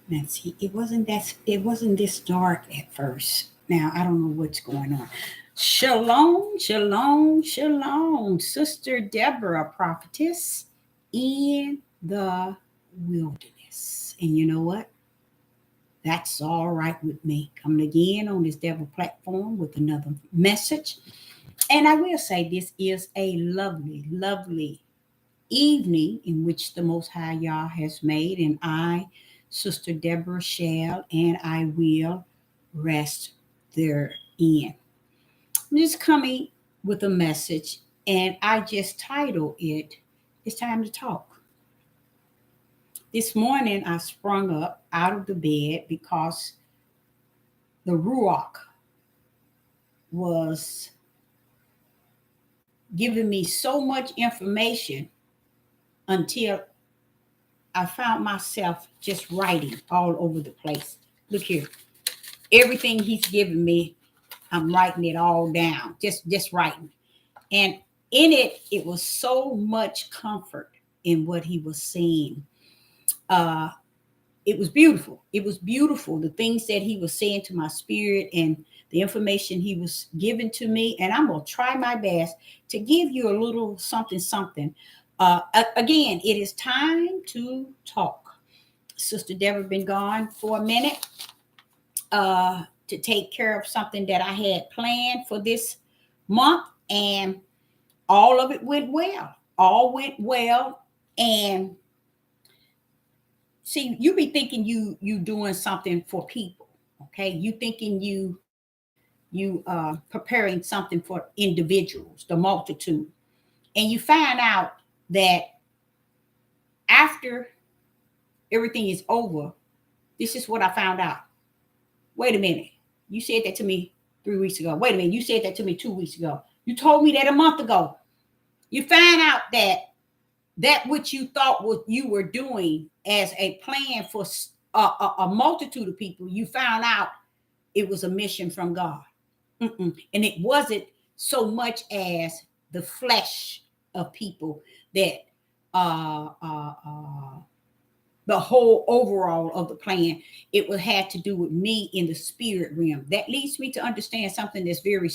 Now see, it wasn't this dark at first. Now I don't know what's going on. Shalom, shalom, shalom, Sister Deborah, prophetess in the wilderness. And you know what? That's all right with me. Coming again on this devil platform with another message. And I will say this is a lovely, lovely evening in which the Most High Yah has made, and I, Sister Deborah, shall and I will rest therein. I'm just coming with a message, and I just titled it, It's Time to Talk. This morning, I sprung up out of the bed because the Ruach was giving me so much information until I found myself just writing all over the place. Look here. Everything he's giving me, I'm writing it all down. Just writing. And in it, it was so much comfort in what he was saying. It was beautiful. It was beautiful. The things that he was saying to my spirit and the information he was giving to me. And I'm going to try my best to give you a little something, something. Again, it is time to talk. Sister Deborah been gone for a minute to take care of something that I had planned for this month. And all of it went well. All went well. And see, you be thinking you doing something for people, okay? You thinking you preparing something for individuals, the multitude, and you find out that after everything is over, this is what I found out. Wait a minute, you said that to me 3 weeks ago. Wait a minute, you said that to me 2 weeks ago. You told me that a month ago. You find out that which you thought what you were doing as a plan for a multitude of people, you found out it was a mission from God. And it wasn't so much as the flesh of people that the whole overall of the plan. It would have to do with me in the spirit realm. That leads me to understand something that's very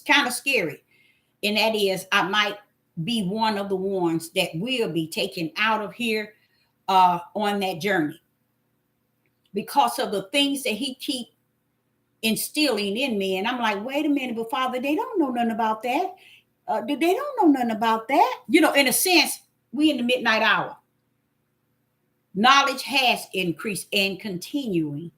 kind of scary. And that is, I might be one of the ones that will be taken out of here on that journey because of the things that he keep instilling in me. And I'm like, wait a minute, but Father, they don't know nothing about that. They don't know nothing about that. You know, in a sense, we in the midnight hour. Knowledge has increased and continuing,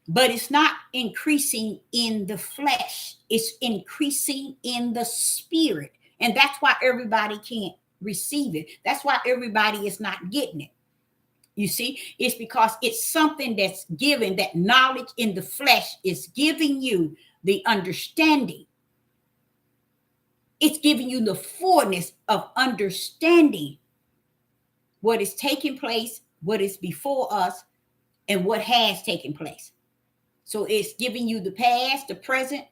but it's not increasing in the flesh. It's increasing in the spirit. And that's why everybody can't receive it. That's why everybody is not getting it. You see, it's because it's something that's given, that knowledge in the flesh is giving you the understanding. It's giving you the fullness of understanding what is taking place, what is before us, and what has taken place. So it's giving you the past, the present,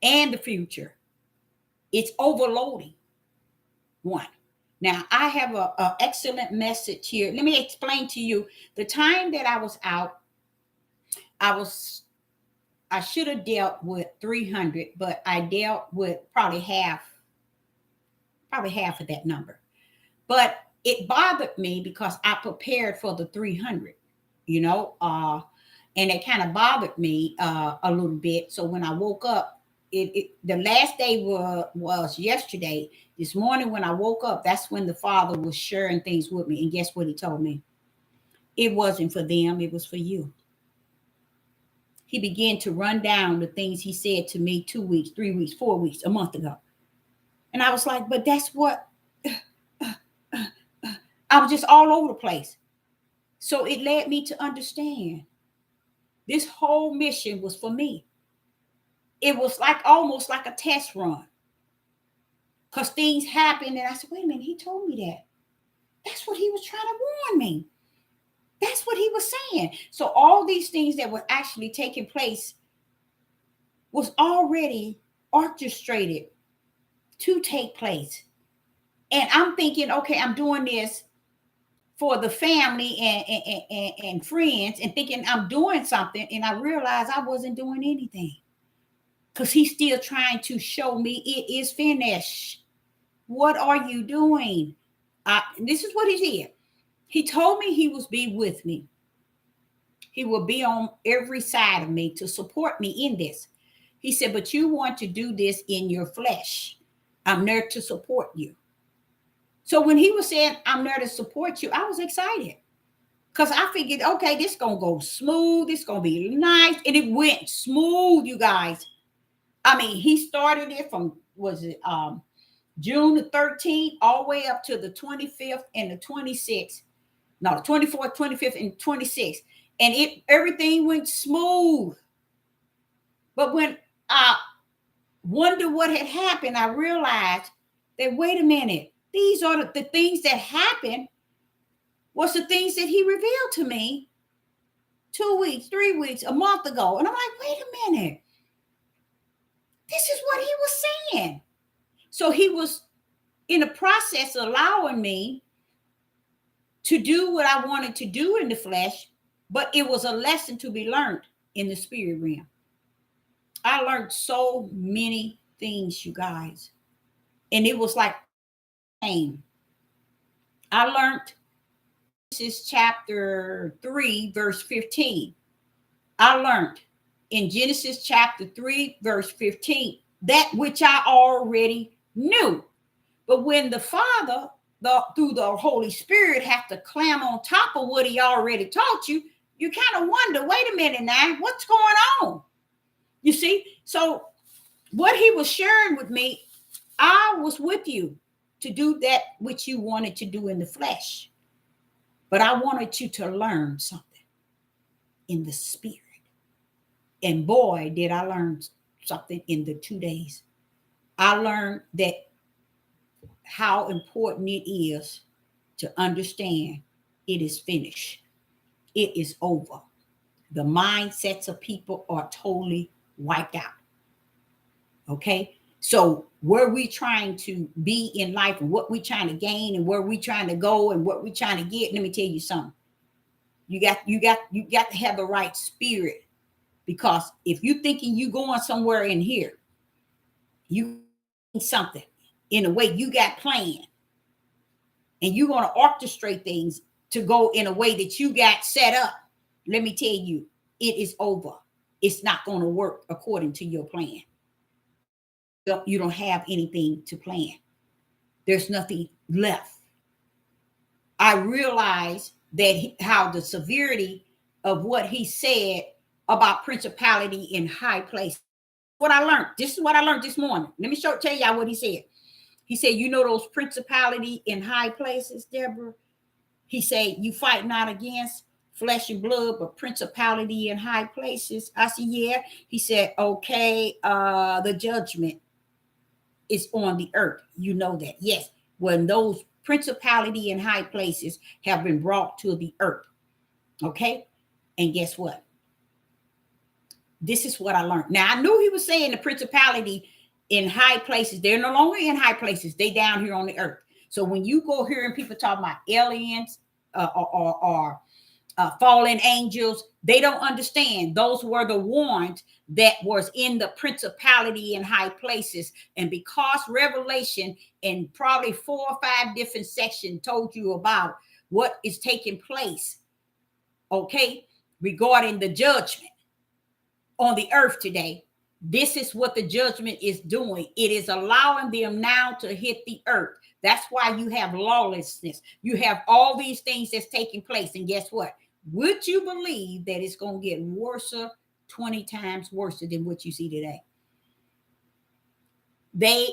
and the future. It's overloading one. Now, I have an excellent message here. Let me explain to you. The time that I was out, I should have dealt with 300, but I dealt with probably half of that number. But it bothered me because I prepared for the 300, you know, and it kind of bothered me a little bit. So when I woke up, the last day was yesterday. This morning when I woke up, that's when the Father was sharing things with me. And guess what he told me? It wasn't for them, it was for you. He began to run down the things he said to me 2 weeks, 3 weeks, 4 weeks, a month ago. And I was like, but that's what I was just all over the place. So it led me to understand this whole mission was for me. It was like almost like a test run. Because things happened and I said, wait a minute, he told me that. That's what he was trying to warn me. That's what he was saying. So all these things that were actually taking place was already orchestrated to take place. And I'm thinking, okay, I'm doing this for the family and friends, and thinking I'm doing something. And I realized I wasn't doing anything, because he's still trying to show me it is finished. What are you doing? This is what he did. He told me he was be with me. He will be on every side of me to support me in this. He said, but you want to do this in your flesh. I'm there to support you. So when he was saying, I'm there to support you, I was excited, because I figured, okay, this going to go smooth. It's going to be nice. And it went smooth, you guys. I mean, he started it from, was it June the 13th all the way up to the 25th and the 26th. No, the 24th, 25th, and 26th. And everything went smooth. But when I wonder what had happened, I realized that, wait a minute, these are the things that happened was the things that he revealed to me 2 weeks, 3 weeks, a month ago. And I'm like, wait a minute. This is what he was saying. So he was in the process of allowing me to do what I wanted to do in the flesh, but it was a lesson to be learned in the spirit realm. I learned so many things, you guys. And it was like pain. I learned, this is chapter 3, verse 15. I learned in Genesis chapter 3, verse 15, that which I already knew. But when the Father, through the Holy Spirit, have to climb on top of what he already taught you, you kind of wonder, wait a minute now, what's going on? You see? So what he was sharing with me, I was with you to do that which you wanted to do in the flesh. But I wanted you to learn something in the spirit. And boy, did I learn something in the 2 days. I learned that how important it is to understand it is finished. It is over. The mindsets of people are totally wiped out. Okay? So where we trying to be in life, and what we trying to gain, and where we trying to go, and what we trying to get, let me tell you something. You got to have the right spirit, because if you thinking you going somewhere in here, you something in a way you got planned, and you're going to orchestrate things to go in a way that you got set up. Let me tell you, it is over. It's not going to work according to your plan. You don't have anything to plan. There's nothing left. I realize that how the severity of what he said about principality in high place. What I learned, this is what I learned this morning. Let me tell y'all what he said. He said, you know those principality in high places, Deborah? He said, you fight not against flesh and blood, but principality in high places. I said, yeah. He said, okay, the judgment is on the earth. You know that. Yes. When those principality in high places have been brought to the earth. Okay. And guess what? This is what I learned. Now, I knew he was saying the principality in high places, they're no longer in high places. They down here on the earth. So when you go hearing people talk about aliens or fallen angels, they don't understand. Those were the ones that was in the principality in high places. And because Revelation in probably 4 or 5 different sections told you about what is taking place, okay, regarding the judgment on the earth today, this is what the judgment is doing. It is allowing them now to hit the earth. That's why you have lawlessness. You have all these things that's taking place. And guess what? Would you believe that it's going to get worse, 20 times worse than what you see today?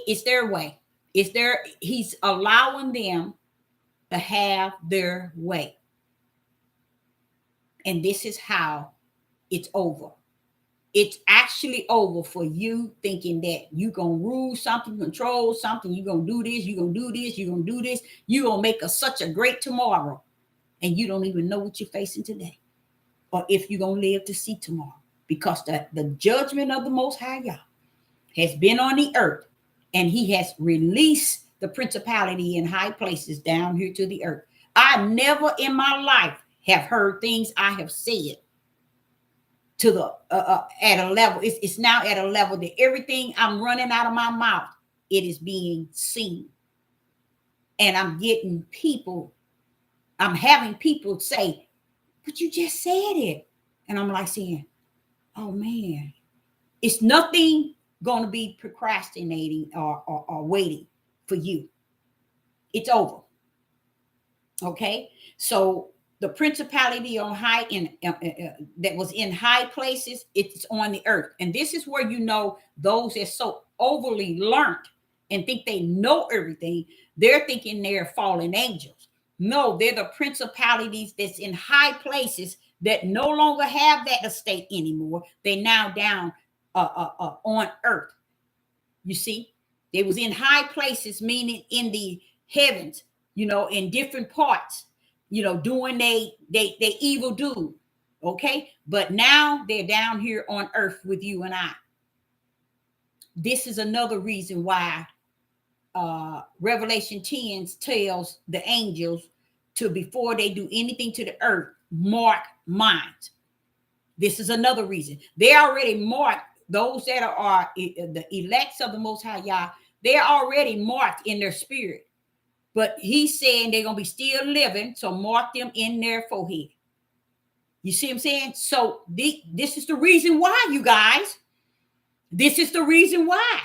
It's their way. He's allowing them to have their way. And this is how it's over. It's actually over for you thinking that you're going to rule something, control something. You're going to do this. You're going to do this. You're going to do this. You're going to make such a great tomorrow. And you don't even know what you're facing today, or if you're going to live to see tomorrow, because the judgment of the Most High, y'all, has been on the earth, and he has released the principality in high places down here to the earth. I never in my life have heard things I have said to the at a level. It's now at a level that everything I'm running out of my mouth, it is being seen. And I'm having people say, but you just said it. And I'm like saying, oh man, it's nothing going to be procrastinating or waiting for you. It's over. Okay. So the principality on high that was in high places, it's on the earth. And this is where you know those that so overly learned and think they know everything, they're thinking they're fallen angels. No, they're the principalities that's in high places that no longer have that estate anymore. They now down on earth. You see, they was in high places, meaning in the heavens, in different parts, doing they evil do. Okay. But now they're down here on earth with you and I. This is another reason why Revelation 10 tells the angels to, before they do anything to the earth, mark minds. This is another reason. They already marked those that are the elects of the Most High Yah. They're already marked in their spirit. But he's saying they're going to be still living, so mark them in their forehead. You see what I'm saying? So this is the reason why, you guys. This is the reason why.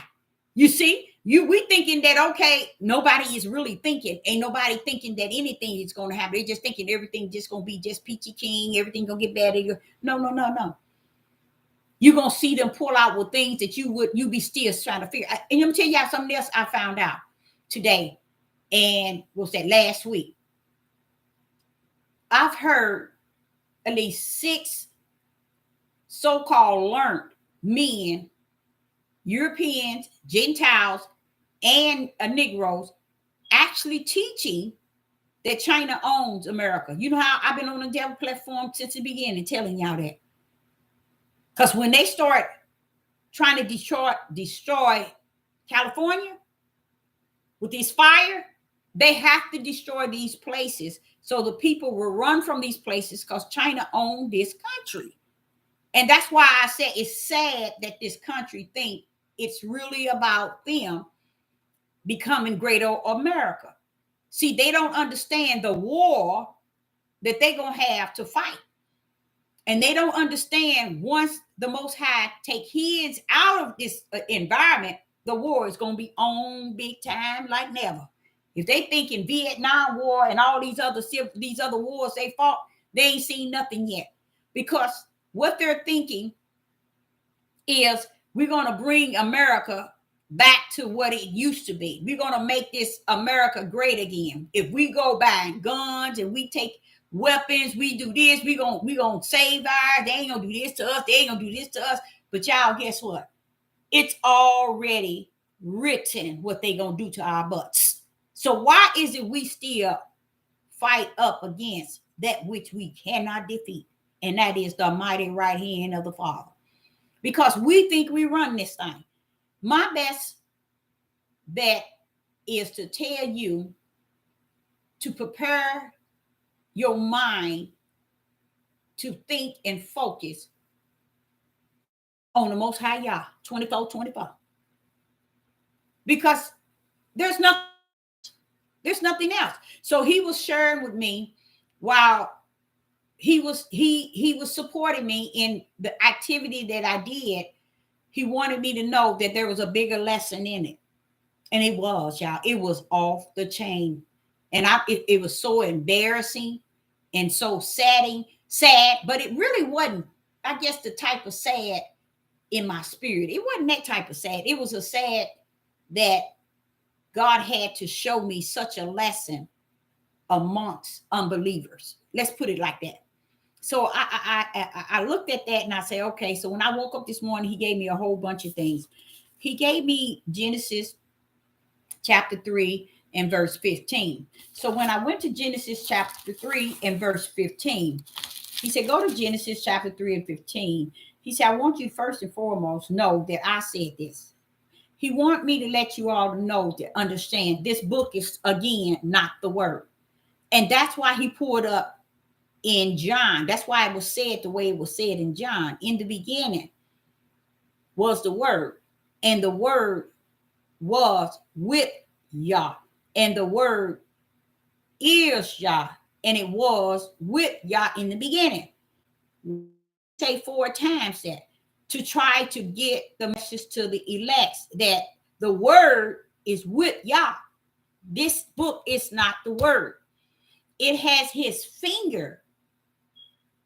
You see? We thinking that, okay, nobody is really thinking. Ain't nobody thinking that anything is going to happen. They're just thinking everything just going to be just peachy king. Everything going to get better. No. You're going to see them pull out with things that you be still trying to figure. And let me tell y'all something else I found out today. And what's that, last week? I've heard at least 6 so-called learned men, Europeans, Gentiles, and Negroes actually teaching that China owns America. You know how I've been on the devil platform since the beginning telling y'all that. Because when they start trying to destroy California with this fire, they have to destroy these places so the people will run from these places because China owns this country. And that's why I said it's sad that this country think it's really about them becoming greater America. See, they don't understand the war that they're going to have to fight. And they don't understand once the Most High take his out of this environment, the war is going to be on big time like never. If they think in Vietnam War and all these other wars they fought, they ain't seen nothing yet. Because what they're thinking is we're going to bring America back to what it used to be. We're going to make this America great again. If we go buying guns and we take weapons, we do this, we gonna save ours. They ain't gonna do this to us. They ain't gonna do this to us. But y'all, guess what? It's already written what they gonna do to our butts. So why is it we still fight up against that which we cannot defeat? And that is the mighty right hand of the Father. Because we think we run this thing. My best bet is to tell you to prepare your mind to think and focus on the Most High Yah 24/24. Because there's nothing else. So he was sharing with me while he was supporting me in the activity that I did. He wanted me to know that there was a bigger lesson in it. And it was, y'all. It was off the chain. And it was so embarrassing and so sad, but it really wasn't, I guess, the type of sad in my spirit. It wasn't that type of sad. It was a sad that God had to show me such a lesson amongst unbelievers. Let's put it like that. So I looked at that and I said, okay, so when I woke up this morning, he gave me a whole bunch of things. He gave me Genesis chapter 3 and verse 15. So when I went to Genesis chapter 3 and verse 15, he said, go to Genesis chapter 3 and 15. He said, I want you first and foremost know that I said this. He want me to let you all know, to understand this book is, again, not the word. And that's why he pulled up in John. That's why it was said the way it was said in John. In the beginning was the word, and the word was with Yah, and the word is Yah, and it was with Yah in the beginning. Say 4 times that, to try to get the message to the elect that the word is with Yah. This book is not the word. It has his finger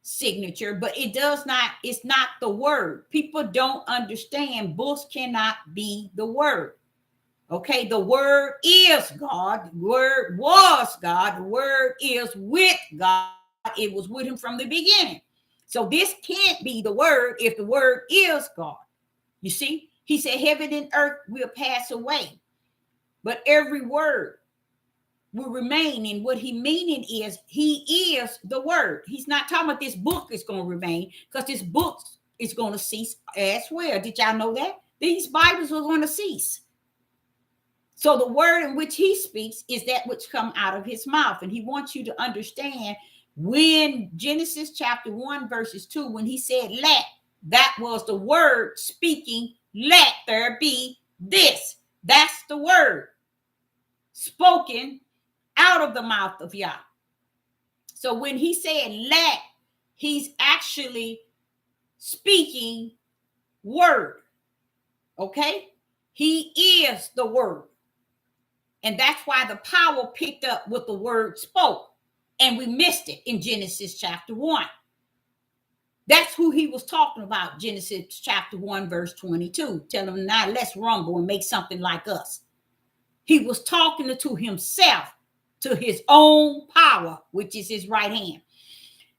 signature, but it does not, it's not the word. People don't understand books cannot be the word. Okay, the word is God, the word was God, the word is with God. It was with him from the beginning. So this can't be the word if the word is God. You see, he said heaven and earth will pass away, but every word will remain. And what he meaning is he is the word. He's not talking about this book is going to remain, because this book is going to cease as well. Did y'all know that? These Bibles are going to cease. So the word in which he speaks is that which come out of his mouth. And he wants you to understand, when Genesis chapter 1 verses 2, when he said let, that was the word speaking, let there be this. That's the word spoken out of the mouth of Yah. So when he said let, he's actually speaking word. Okay? He is the word. And that's why the power picked up what the word spoke. And we missed it in Genesis chapter 1. That's who he was talking about, Genesis chapter 1, verse 22. Tell him, now let's rumble and make something like us. He was talking to himself, to his own power, which is his right hand.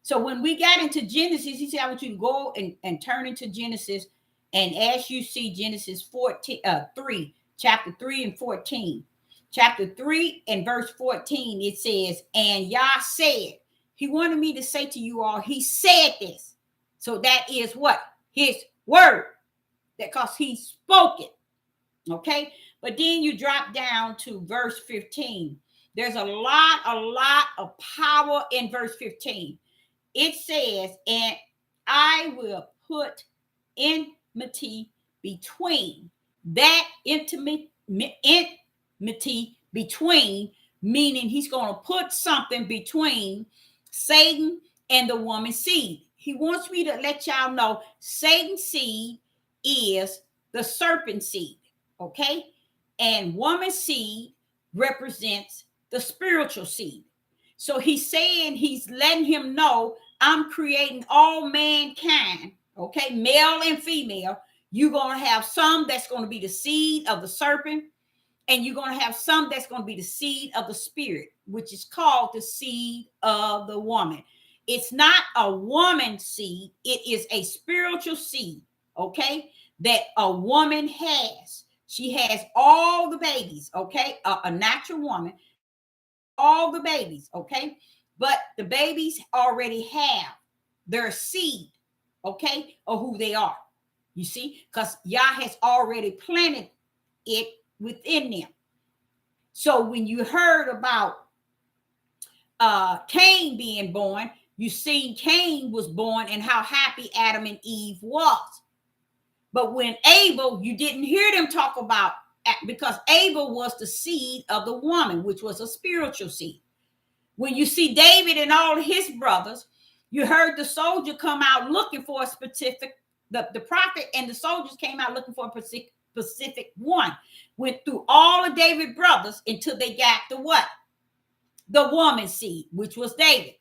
So when we got into Genesis, he said, I want you to go and turn into Genesis. And as you see Genesis 3, chapter 3 and 14. Chapter 3 and verse 14, it says, and Yah said, he wanted me to say to you all, he said this. So that is what? His word. Because he spoke it. Okay? But then you drop down to verse 15. There's a lot of power in verse 15. It says, and I will put enmity between, that enmity between, meaning he's going to put something between Satan and the woman's seed. He wants me to let y'all know Satan's seed is the serpent seed, okay? And woman's seed represents the spiritual seed. So he's saying, he's letting him know, I'm creating all mankind, okay, male and female. You're going to have some that's going to be the seed of the serpent, and you're going to have some that's going to be the seed of the spirit, which is called the seed of the woman. It's not a woman seed. It is a spiritual seed, okay, that a woman has. She has all the babies, okay, a natural woman, all the babies, okay, but the babies already have their seed, okay, of who they are. You see, because Yah has already planted it within them. So when you heard about Cain being born, you seen Cain was born and how happy Adam and Eve was. But when Abel, you didn't hear them talk about, because Abel was the seed of the woman, which was a spiritual seed. When you see David and all his brothers, you heard the soldier come out looking for a specific, the prophet and the soldiers came out looking for a specific one. Went through all of David's brothers until they got the what? The woman's seed, which was David.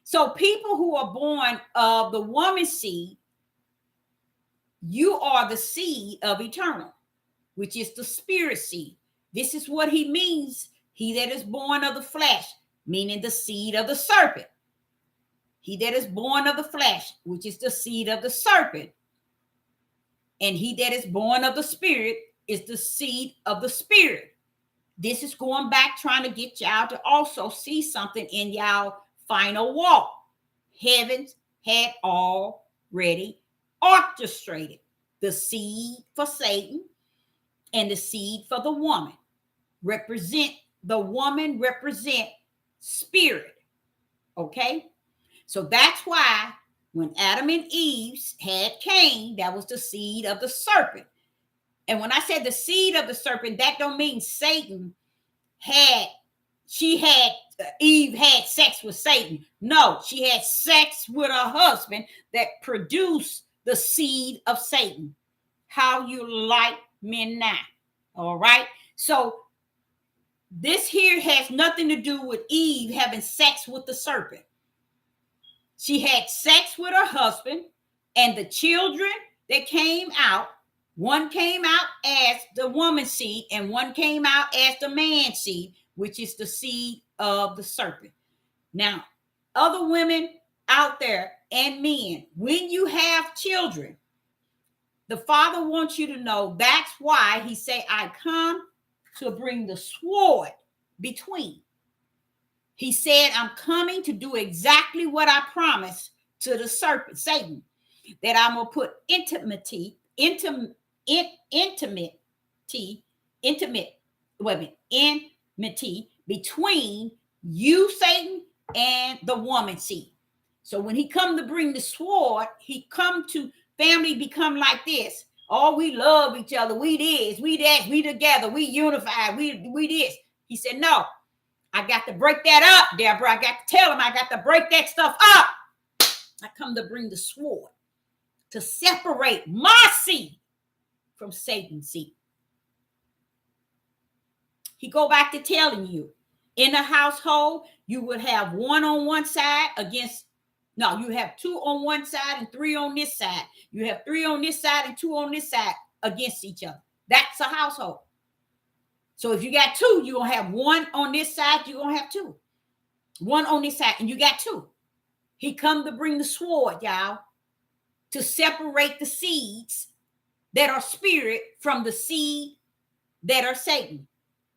So people who are born of the woman's seed, you are the seed of eternal, which is the spirit seed. This is what he means. He that is born of the flesh, meaning the seed of the serpent. He that is born of the flesh, which is the seed of the serpent. And he that is born of the spirit is the seed of the spirit. This is going back, trying to get y'all to also see something in y'all final walk. Heavens had already orchestrated the seed for Satan and the seed for the woman. The woman represent spirit. Okay? So that's why when Adam and Eve had Cain, that was the seed of the serpent. And when I said the seed of the serpent, that don't mean Satan Eve had sex with Satan. No, she had sex with her husband that produced the seed of Satan. How you like men now. All right. So this here has nothing to do with Eve having sex with the serpent. She had sex with her husband, and the children that came out, one came out as the woman's seed and one came out as the man's seed, which is the seed of the serpent. Now, other women out there and men, when you have children, the Father wants you to know that's why he said, I come to bring the sword between. He said, I'm coming to do exactly what I promised to the serpent, Satan, that I'm going to put enmity between you, Satan, and the woman seed. So when he come to bring the sword, he come to family become like this. Oh, we love each other. We this, we that, we together, we unified, we this. He said, no, I got to break that up, Deborah. I got to tell him I got to break that stuff up. I come to bring the sword to separate my seed from Satan's seed. He go back to telling you, in a household, you would have one on one side against, no, you have two on one side and three on this side. You have three on this side and two on this side against each other. That's a household. So if you got two, you're going to have one on this side, you're going to have two. One on this side, and you got two. He come to bring the sword, y'all, to separate the seeds that are spirit from the seed that are Satan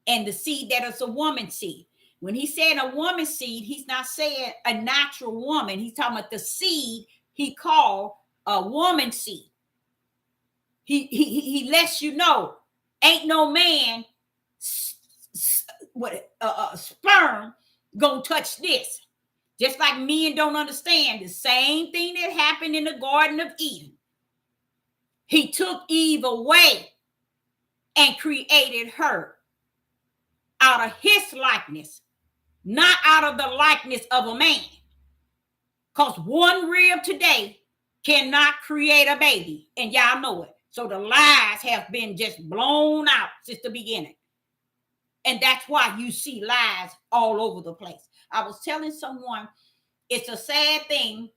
and the seed that is a woman's seed. When he said a woman's seed, he's not saying a natural woman. He's talking about the seed he called a woman's seed. He lets you know, ain't no man sperm gonna touch this. Just like men don't understand the same thing that happened in the Garden of Eden. He took Eve away and created her out of his likeness, not out of the likeness of a man. Because one rib today cannot create a baby, and y'all know it. So the lies have been just blown out since the beginning. And that's why you see lies all over the place. I was telling someone, it's a sad thing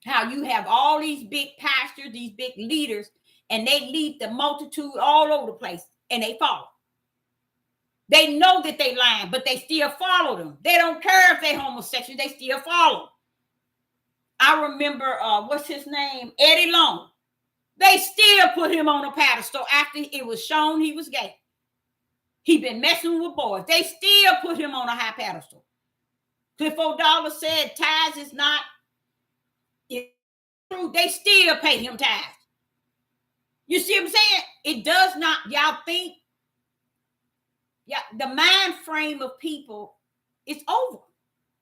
how you have all these big pastors, these big leaders, and they lead the multitude all over the place, and they follow. They know that they lying, but they still follow them. They don't care if they're homosexual. They still follow. I remember, what's his name? Eddie Long. They still put him on a pedestal after it was shown he was gay. He been messing with boys. They still put him on a high pedestal. Cliff O'Donnell said tithes is not true. They still pay him tithes. You see what I'm saying? It does not, y'all think, yeah, the mind frame of people is over.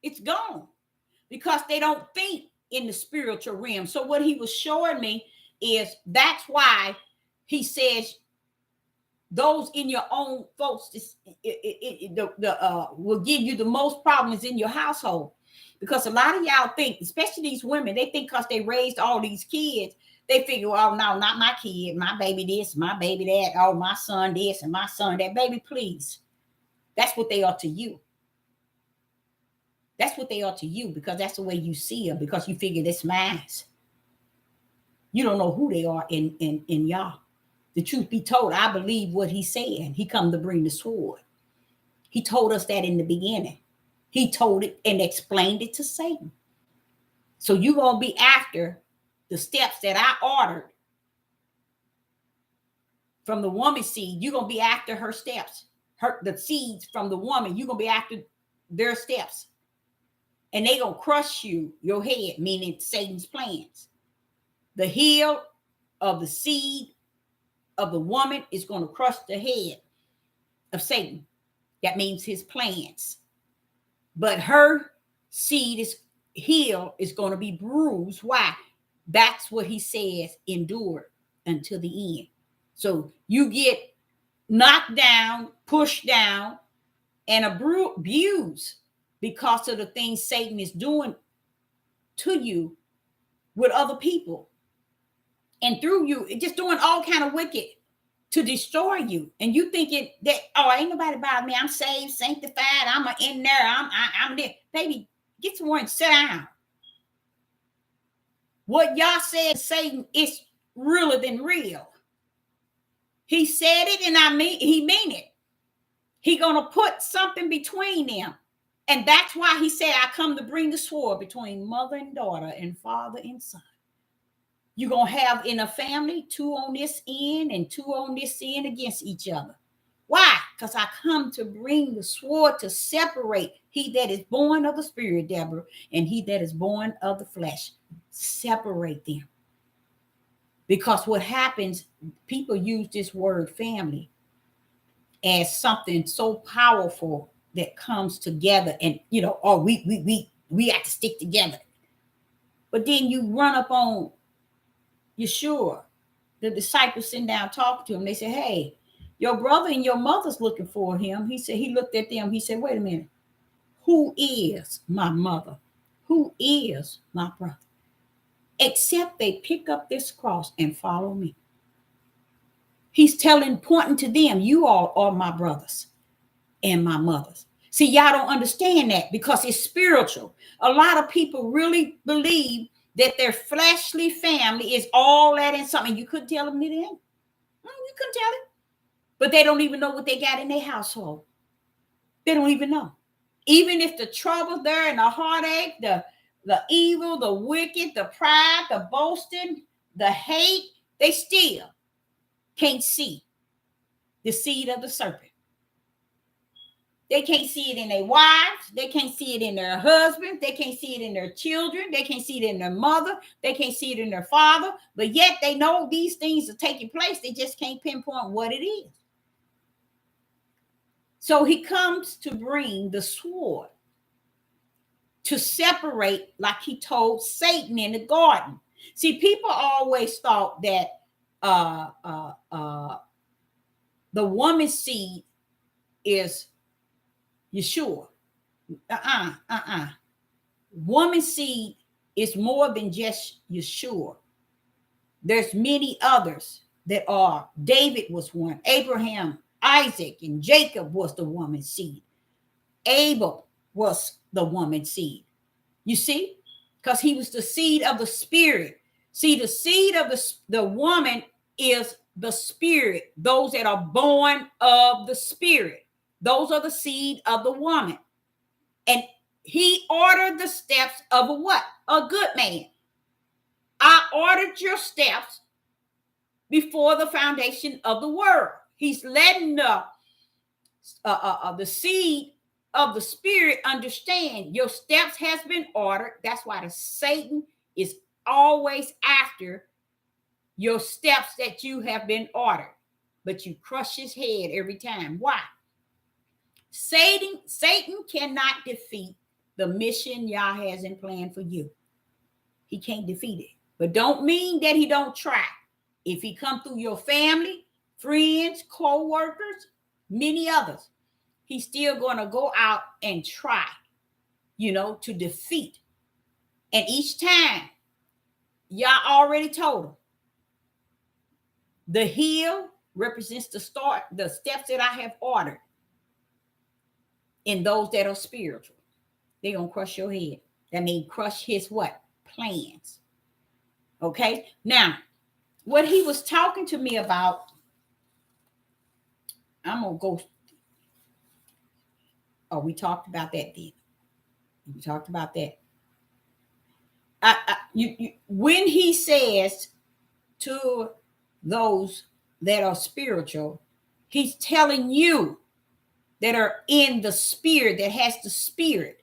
It's gone because they don't think in the spiritual realm. So what he was showing me is that's why he says those in your own folks will give you the most problems in your household. Because a lot of y'all think, especially these women, they think because they raised all these kids, they figure, oh, no, not my kid, my baby this, my baby that, oh, my son this and my son that. Baby, please. That's what they are to you. That's what they are to you because that's the way you see them, because you figure this mine. You don't know who they are in y'all. The truth be told, I believe what he said. He come to bring the sword. He told us that in the beginning. He told it and explained it to Satan. So you're going to be after the steps that I ordered from the woman's seed. You're going to be after her steps. The seeds from the woman, you're going to be after their steps. And they're going to crush your head, meaning Satan's plans. The heel of the seed of the woman is going to crush the head of Satan. That means his plans. But her seed is going to be bruised. Why? That's what he says, endure until the end. So you get knocked down, pushed down, and abused because of the things Satan is doing to you with other people and through you, just doing all kind of wicked to destroy you. And you thinking that, oh, ain't nobody about me. I'm saved, sanctified. I'm in there. I'm there. Baby, get somewhere and sit down. What y'all said, Satan, is realer than real. He said it, and he mean it. He gonna put something between them. And that's why he said, I come to bring the sword between mother and daughter and father and son. You're going to have in a family 2 on this end and 2 on this end against each other. Why? Because I come to bring the sword to separate he that is born of the spirit, Deborah, and he that is born of the flesh. Separate them. Because what happens, people use this word family as something so powerful that comes together and, oh, we have to stick together. But then you run up on Yeshua, the disciples sitting down talking to him. They said, hey, your brother and your mother's looking for him. He said, he looked at them. He said, wait a minute. Who is my mother? Who is my brother? Except they pick up this cross and follow me. He's pointing to them, you all are my brothers and my mothers. See, y'all don't understand that because it's spiritual. A lot of people really believe that their fleshly family is all that and something. You couldn't tell them it ain't. You couldn't tell it. But they don't even know what they got in their household. They don't even know. Even if the trouble there and the heartache, the evil, the wicked, the pride, the boasting, the hate, they still can't see the seed of the serpent. They can't see it in their wives. They can't see it in their husbands. They can't see it in their children. They can't see it in their mother. They can't see it in their father. But yet they know these things are taking place. They just can't pinpoint what it is. So he comes to bring the sword to separate, like he told Satan in the garden. See, people always thought that the woman's seed is Yeshua. Woman's seed is more than just Yeshua. There's many others that are. David was one. Abraham, Isaac, and Jacob was the woman's seed. Abel was the woman's seed. You see? Because he was the seed of the spirit. See, the seed of the woman is the spirit. Those that are born of the spirit. Those are the seed of the woman. And he ordered the steps of a what? A good man. I ordered your steps before the foundation of the world. He's letting the seed of the spirit understand your steps has been ordered. That's why the Satan is always after your steps that you have been ordered. But you crush his head every time. Why? Satan cannot defeat the mission Yah has in plan for you. He can't defeat it. But don't mean that he don't try. If he come through your family, friends, co-workers, many others, he's still going to go out and try, to defeat. And each time, Yah already told him, the heel represents the steps that I have ordered. In those that are spiritual, they're going to crush your head. That means crush his what? Plans. Okay? Now, what he was talking to me about, I'm going to go. Oh, we talked about that then. We talked about that. When he says to those that are spiritual, he's telling you that are in the spirit, that has the spirit,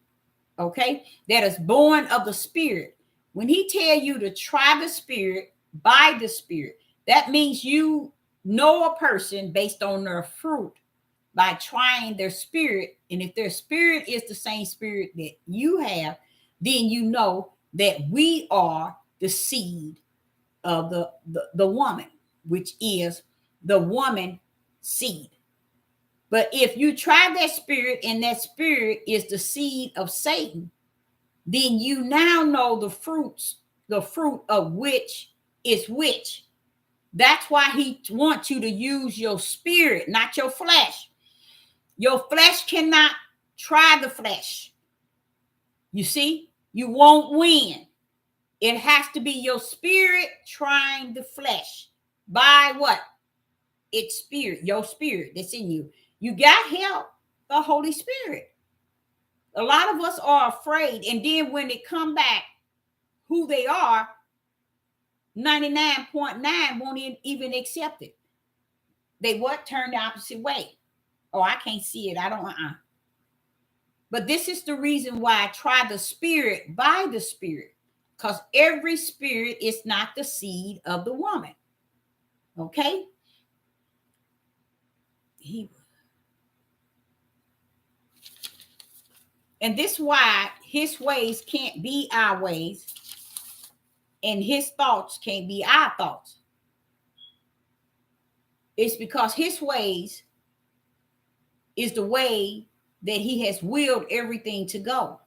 okay, that is born of the spirit. When he tell you to try the spirit by the spirit, that means you know a person based on their fruit by trying their spirit. And if their spirit is the same spirit that you have, then you know that we are the seed of the woman, which is the woman seed. But if you try that spirit and that spirit is the seed of Satan, then you now know the fruit of which is which. That's why he wants you to use your spirit, not your flesh. Your flesh cannot try the flesh. You see, you won't win. It has to be your spirit trying the flesh by what? It's spirit, your spirit that's in you. You got help, the Holy Spirit. A lot of us are afraid, and then when they come back who they are, 99.9 won't even accept it. They what? Turn the opposite way. Oh, I can't see it. I don't. But this is the reason why I try the spirit by the spirit, because every spirit is not the seed of the woman. Okay? And this is why his ways can't be our ways, and his thoughts can't be our thoughts. It's because his ways is the way that he has willed everything to go.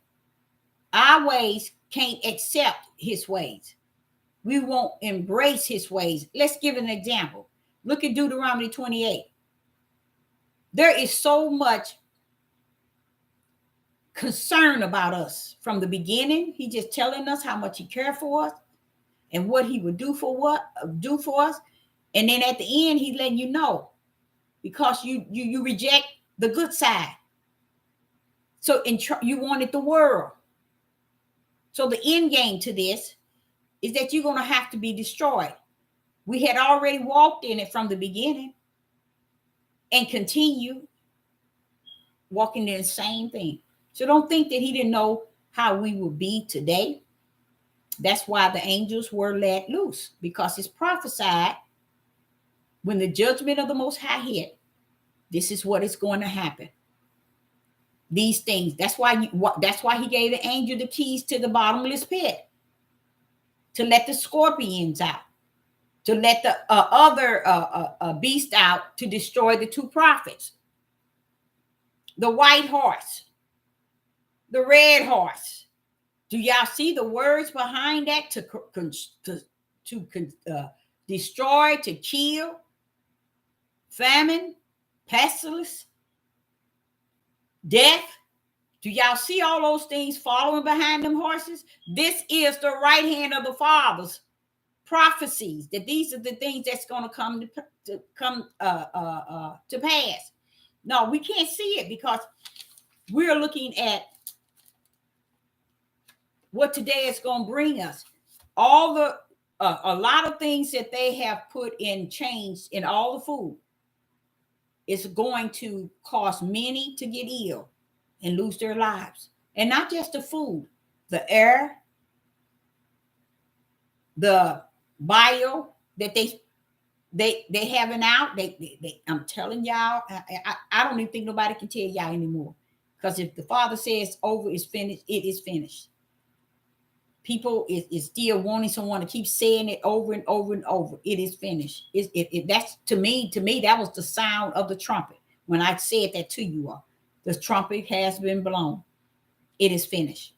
Our ways can't accept his ways. We won't embrace his ways. Let's give an example. Look at Deuteronomy 28. There is so much concern about us from the beginning. He just telling us how much he cared for us and what he would do for us. And then at the end, he's letting you know, because you reject the good side. So you wanted the world. So the end game to this is that you're going to have to be destroyed. We had already walked in it from the beginning and continue walking in the same thing. So don't think that he didn't know how we would be today. That's why the angels were let loose, because it's prophesied when the judgment of the Most High hit, this is what is going to happen. These things. That's why he gave the angel the keys to the bottomless pit, to let the scorpions out, to let the other beast out, to destroy the two prophets, the white horse, the red horse. Do y'all see the words behind that? To destroy, to kill, famine, pestilence, death. Do y'all see all those things following behind them horses? This is the right hand of the Father's prophecies, that these are the things that's going to come to pass. No, we can't see it because we're looking at what today is going to bring us. All the a lot of things that they have put in change in all the food is going to cause many to get ill and lose their lives. And not just the food, the air, the bio that they having out. They I'm telling y'all, I don't even think nobody can tell y'all anymore. Because if the Father says over is finished, it is finished. People is still wanting someone to keep saying it over and over and over. It is finished. That's to me, that was the sound of the trumpet when I said that to you all. The trumpet has been blown. It is finished.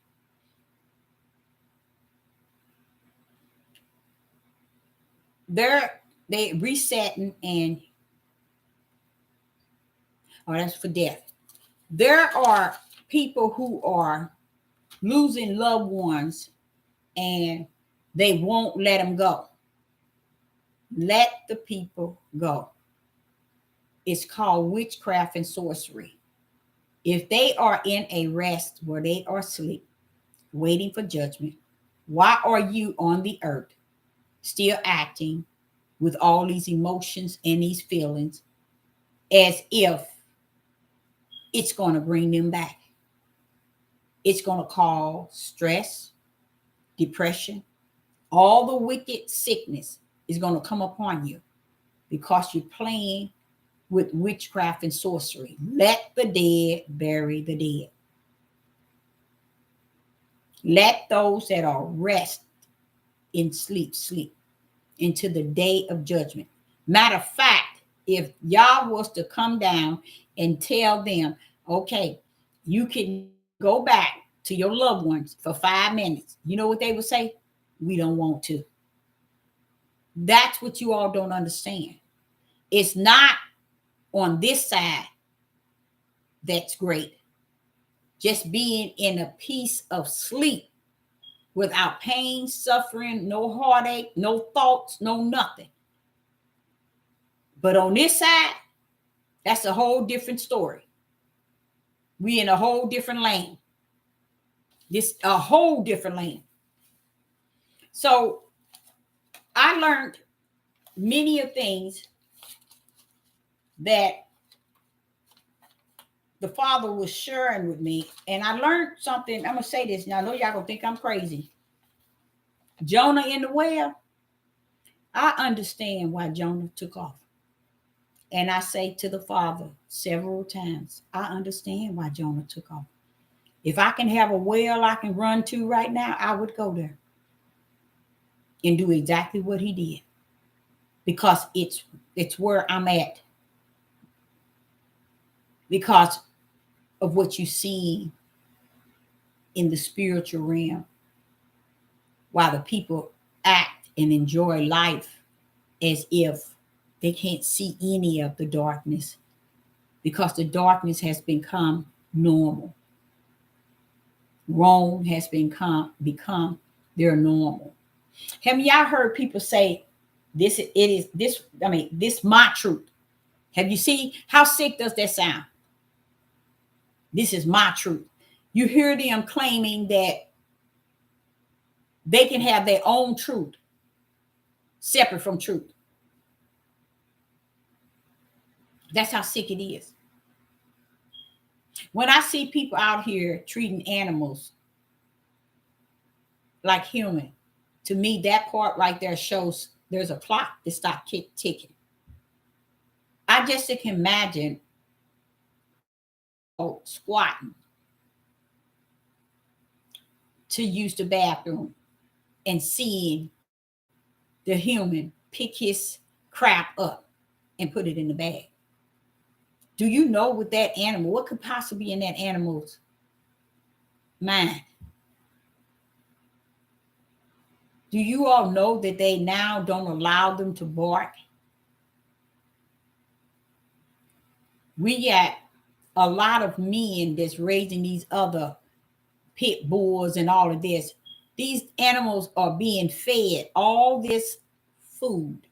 They resetting and that's for death. There are people who are losing loved ones and they won't let them go. Let the people go. It's called witchcraft and sorcery. If they are in a rest where they are asleep, waiting for judgment, why are you on the earth still acting with all these emotions and these feelings as if it's going to bring them back? It's going to cause stress, depression, all the wicked sickness is going to come upon you because you're playing with witchcraft and sorcery. Let the dead bury the dead. Let those that are rest in sleep, sleep into the day of judgment. Matter of fact, if y'all was to come down and tell them, okay, you can go back to your loved ones for 5 minutes, you know what they would say? We don't want to. That's what you all don't understand. It's not on this side that's great. Just being in a peace of sleep without pain, suffering, no heartache, no thoughts, no nothing. But on this side, that's a whole different story. We in a whole different lane. This a whole different lane. So I learned many of things that the Father was sharing with me. And I learned something. I'm going to say this. Now, I know y'all going to think I'm crazy. Jonah in the well. I understand why Jonah took off. And I say to the Father several times, I understand why Jonah took off. If I can have a well I can run to right now, I would go there and do exactly what he did. Because it's where I'm at. Because of what you see in the spiritual realm. While the people act and enjoy life as if they can't see any of the darkness. Because the darkness has become normal. Wrong has become their normal. Have y'all heard people say, this my truth? Have you seen how sick does that sound? This is my truth. You hear them claiming that they can have their own truth separate from truth. That's how sick it is. When I see people out here treating animals like human, to me, that part right there shows there's a clock that stopped ticking. I just can imagine squatting to use the bathroom and seeing the human pick his crap up and put it in the bag. Do you know with that animal, what could possibly be in that animal's mind? Do you all know that they now don't allow them to bark? We got a lot of men that's raising these other pit bulls and all of this. These animals are being fed all this food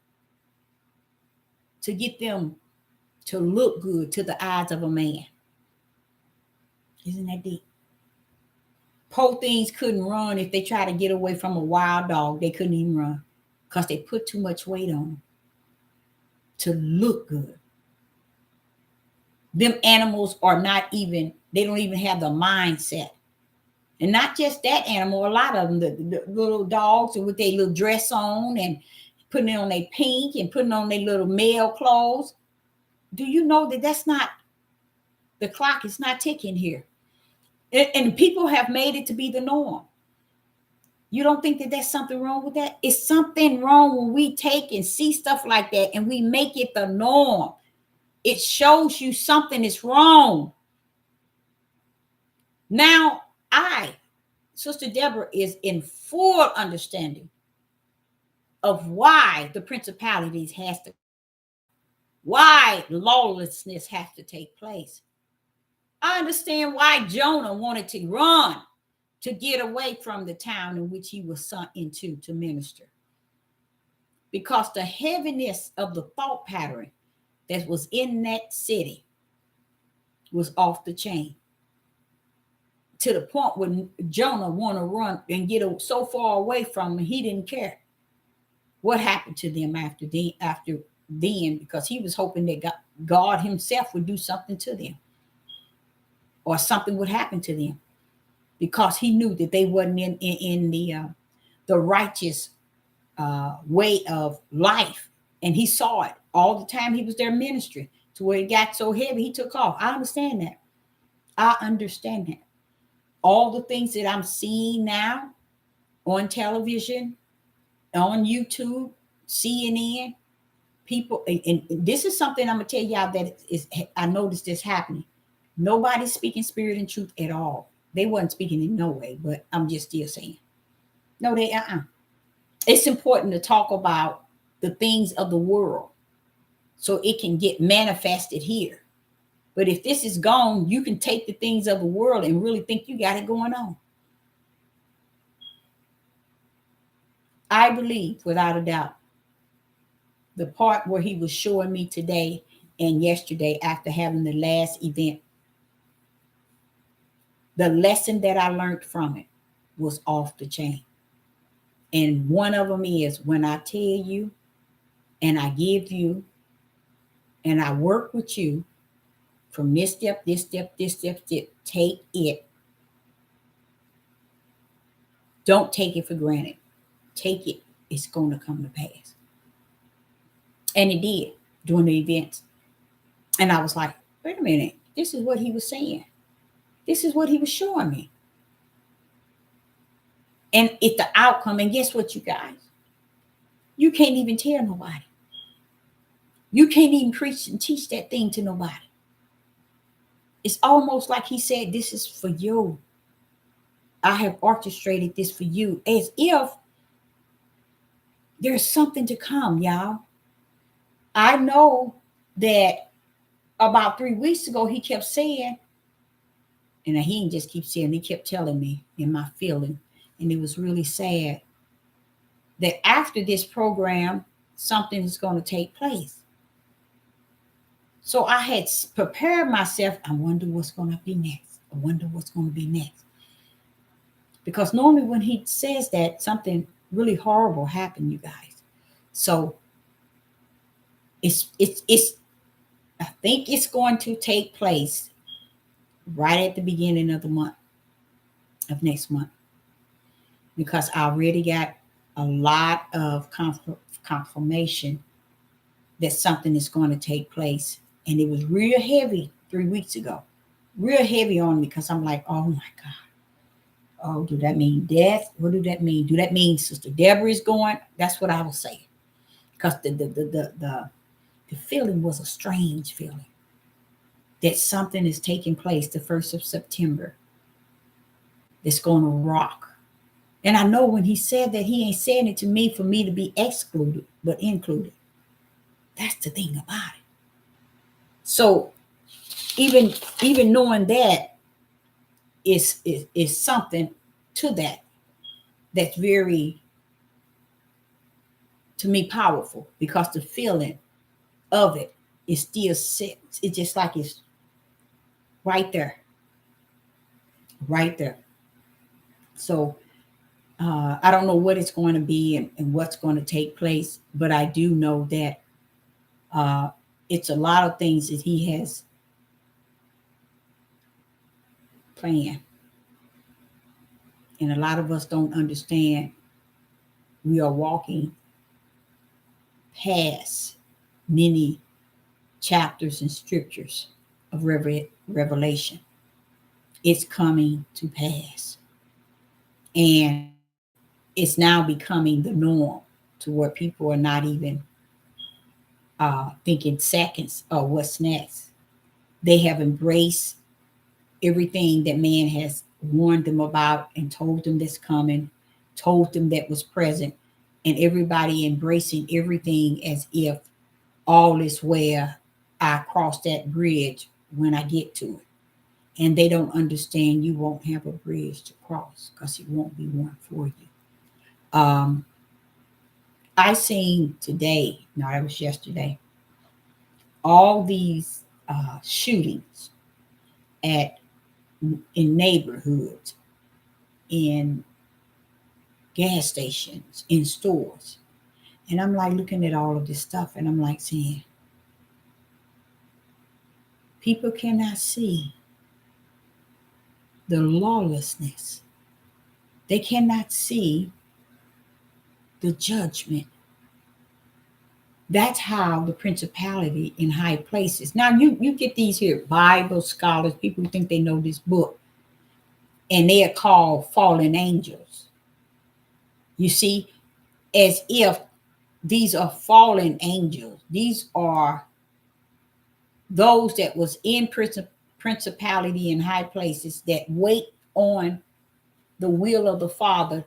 to get them to look good to the eyes of a man. Isn't that deep? Poor things couldn't run if they tried to get away from a wild dog. They couldn't even run because they put too much weight on them to look good. Them animals are not even, they don't even have the mindset. And not just that animal, a lot of them, the little dogs with their little dress on and putting it on their pink and putting on their little male clothes. Do you know that that's not, the clock is not ticking here? And people have made it to be the norm. You don't think that there's something wrong with that? It's something wrong when we take and see stuff like that and we make it the norm. It shows you something is wrong. Now, Sister Deborah, is in full understanding of why the principalities why lawlessness has to take place. I understand why Jonah wanted to run to get away from the town in which he was sent into to minister. Because the heaviness of the thought pattern that was in that city was off the chain. To the point where Jonah wanted to run and get so far away from him, he didn't care what happened to them after then, because he was hoping that God himself would do something to them or something would happen to them, because he knew that they wasn't in the righteous way of life And he saw it all the time he was there ministry to where it got so heavy, he took off. I understand that. I understand that. All the things that I'm seeing now on television, on YouTube, CNN, people, and this is something I'm gonna tell y'all that is I noticed this happening. Nobody's speaking spirit and truth at all. They wasn't speaking in no way, but I'm just still saying. No, they It's important to talk about the things of the world so it can get manifested here. But if this is gone, you can take the things of the world and really think you got it going on. I believe, without a doubt, the part where he was showing me today and yesterday after having the last event, the lesson that I learned from it was off the chain. And one of them is when I tell you and I give you and I work with you from this step, this step, this step, take it. Don't take it for granted. Take it. It's going to come to pass. And it did during the events. And I was like, wait a minute. This is what he was saying. This is what he was showing me. And it's the outcome. And guess what, you guys? You can't even tell nobody. You can't even preach and teach that thing to nobody. It's almost like he said, this is for you. I have orchestrated this for you, as if there's something to come, y'all. I know that about 3 weeks ago, he kept saying, and he didn't just keep saying, he kept telling me in my feeling, and it was really sad, that after this program, something is going to take place. So I had prepared myself. I wonder what's going to be next. I wonder what's going to be next. Because normally when he says that, something really horrible happened, you guys. So it's I think it's going to take place right at the beginning of the month, of next month. Because I already got a lot of confirmation that something is going to take place. And it was real heavy 3 weeks ago. Real heavy on me because I'm like, oh my God. Oh, do that mean death? What do that mean? Do that mean Sister Deborah is going? That's what I was saying. Because the feeling was a strange feeling. That something is taking place the 1st of September. That's going to rock. And I know when he said that, he ain't saying it to me for me to be excluded, but included. That's the thing about it. So even knowing that is something to that that's very, to me, powerful, because the feeling of it is still set. It's just like it's right there. Right there. So I don't know what it's going to be and what's going to take place, but I do know that it's a lot of things that he has planned. And a lot of us don't understand. We are walking past many chapters and scriptures of Revelation. It's coming to pass. And it's now becoming the norm to where people are not even thinking seconds of what's next. They have embraced everything that man has warned them about and told them that's coming, told them that was present, and everybody embracing everything as if all is well. I cross that bridge when I get to it. And they don't understand you won't have a bridge to cross because it won't be one for you. I seen today, no, that was yesterday, all these shootings in neighborhoods, in gas stations, in stores. And I'm like looking at all of this stuff and I'm like saying, people cannot see the lawlessness. They cannot see the judgment That's how the principality in high places. Now you get these here Bible scholars, people who think they know this book, and they are called fallen angels. You see, as if these are fallen angels. These are those that was in principality in high places that wait on the will of the Father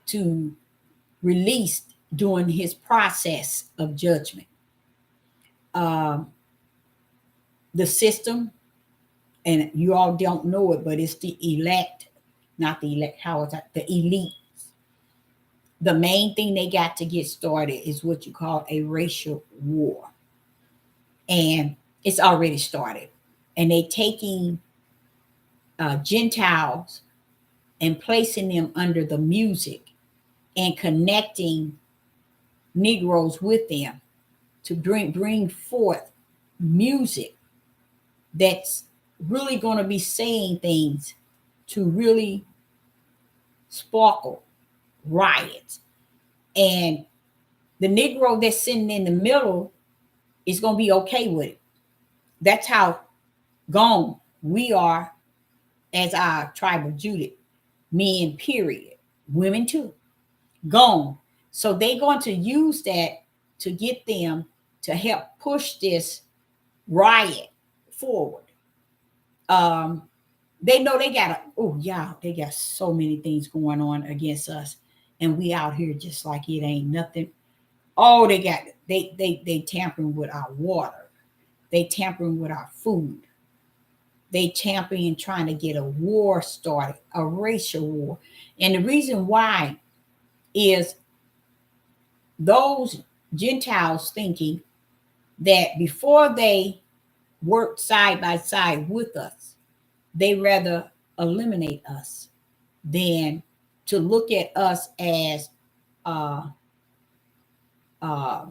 to release during his process of judgment. Um, the system, and you all don't know it, but it's the elect, not the elect, how is that? The elite. The main thing they got to get started is what you call a racial war. And it's already started. And they taking Gentiles and placing them under the music and connecting Negroes with them to bring forth music that's really going to be saying things to really sparkle riots. And the Negro that's sitting in the middle is going to be okay with it. That's how gone we are as our tribe of Judah. Men, period. Women too. Gone. So they're going to use that to get them to help push this riot forward. They know they got they got so many things going on against us, and we out here just like it ain't nothing. Oh, they tampering with our water, they tampering with our food, they tampering trying to get a war started, a racial war. And the reason why is those Gentiles thinking that before they work side by side with us, they rather eliminate us than to look at us as uh, uh,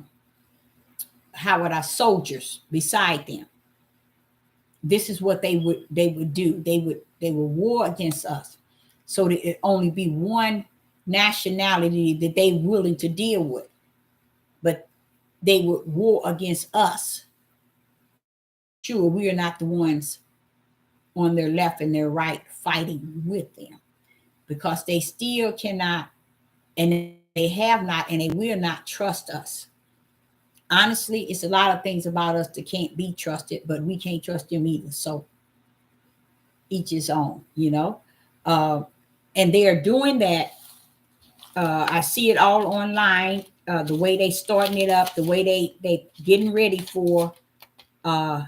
how would our soldiers beside them. This is what they would do. They would war against us, so that it only be one nationality that they willing to deal with, but they would war against us. Sure, we are not the ones on their left and their right fighting with them, because they still cannot, and they have not, and they will not trust us. Honestly, it's a lot of things about us that can't be trusted, but we can't trust them either. So each his own, you know. And they are doing that. I see it all online. The way they starting it up, the way they getting ready for, and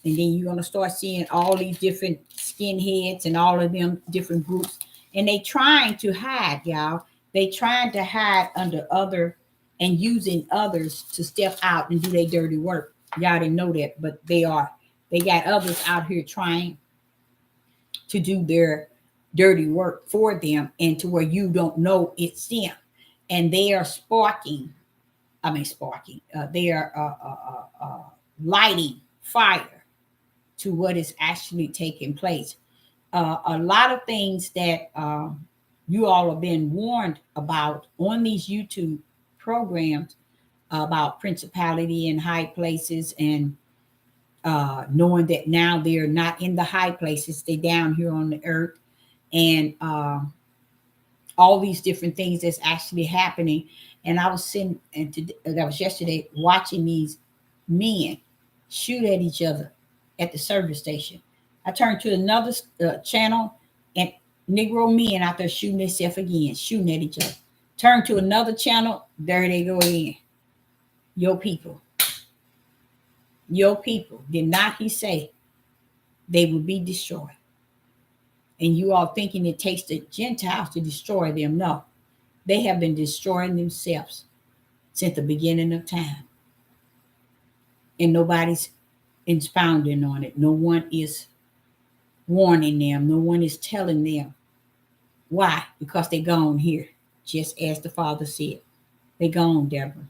then you're gonna start seeing all these different skinheads and all of them different groups, and they trying to hide, y'all. They trying to hide under other and using others to step out and do their dirty work. Y'all didn't know that, but they got others out here trying to do their dirty work for them, and to where you don't know it's them. And they are they are lighting fire to what is actually taking place. A lot of things that you all have been warned about on these YouTube programs about principality in high places, and knowing that now they're not in the high places, they're down here on the earth, and all these different things that's actually happening. And I was sitting, and that was yesterday, watching these men shoot at each other at the service station. I turned to another channel, and Negro men out there shooting themselves again, shooting at each other. Turn to another channel, there they go again. Your people. Did not he say they will be destroyed? And you all thinking it takes the Gentiles to destroy them. No, they have been destroying themselves since the beginning of time. And nobody's expounding on it. No one is warning them. No one is telling them. Why? Because they gone here, just as the Father said. They gone, Deborah.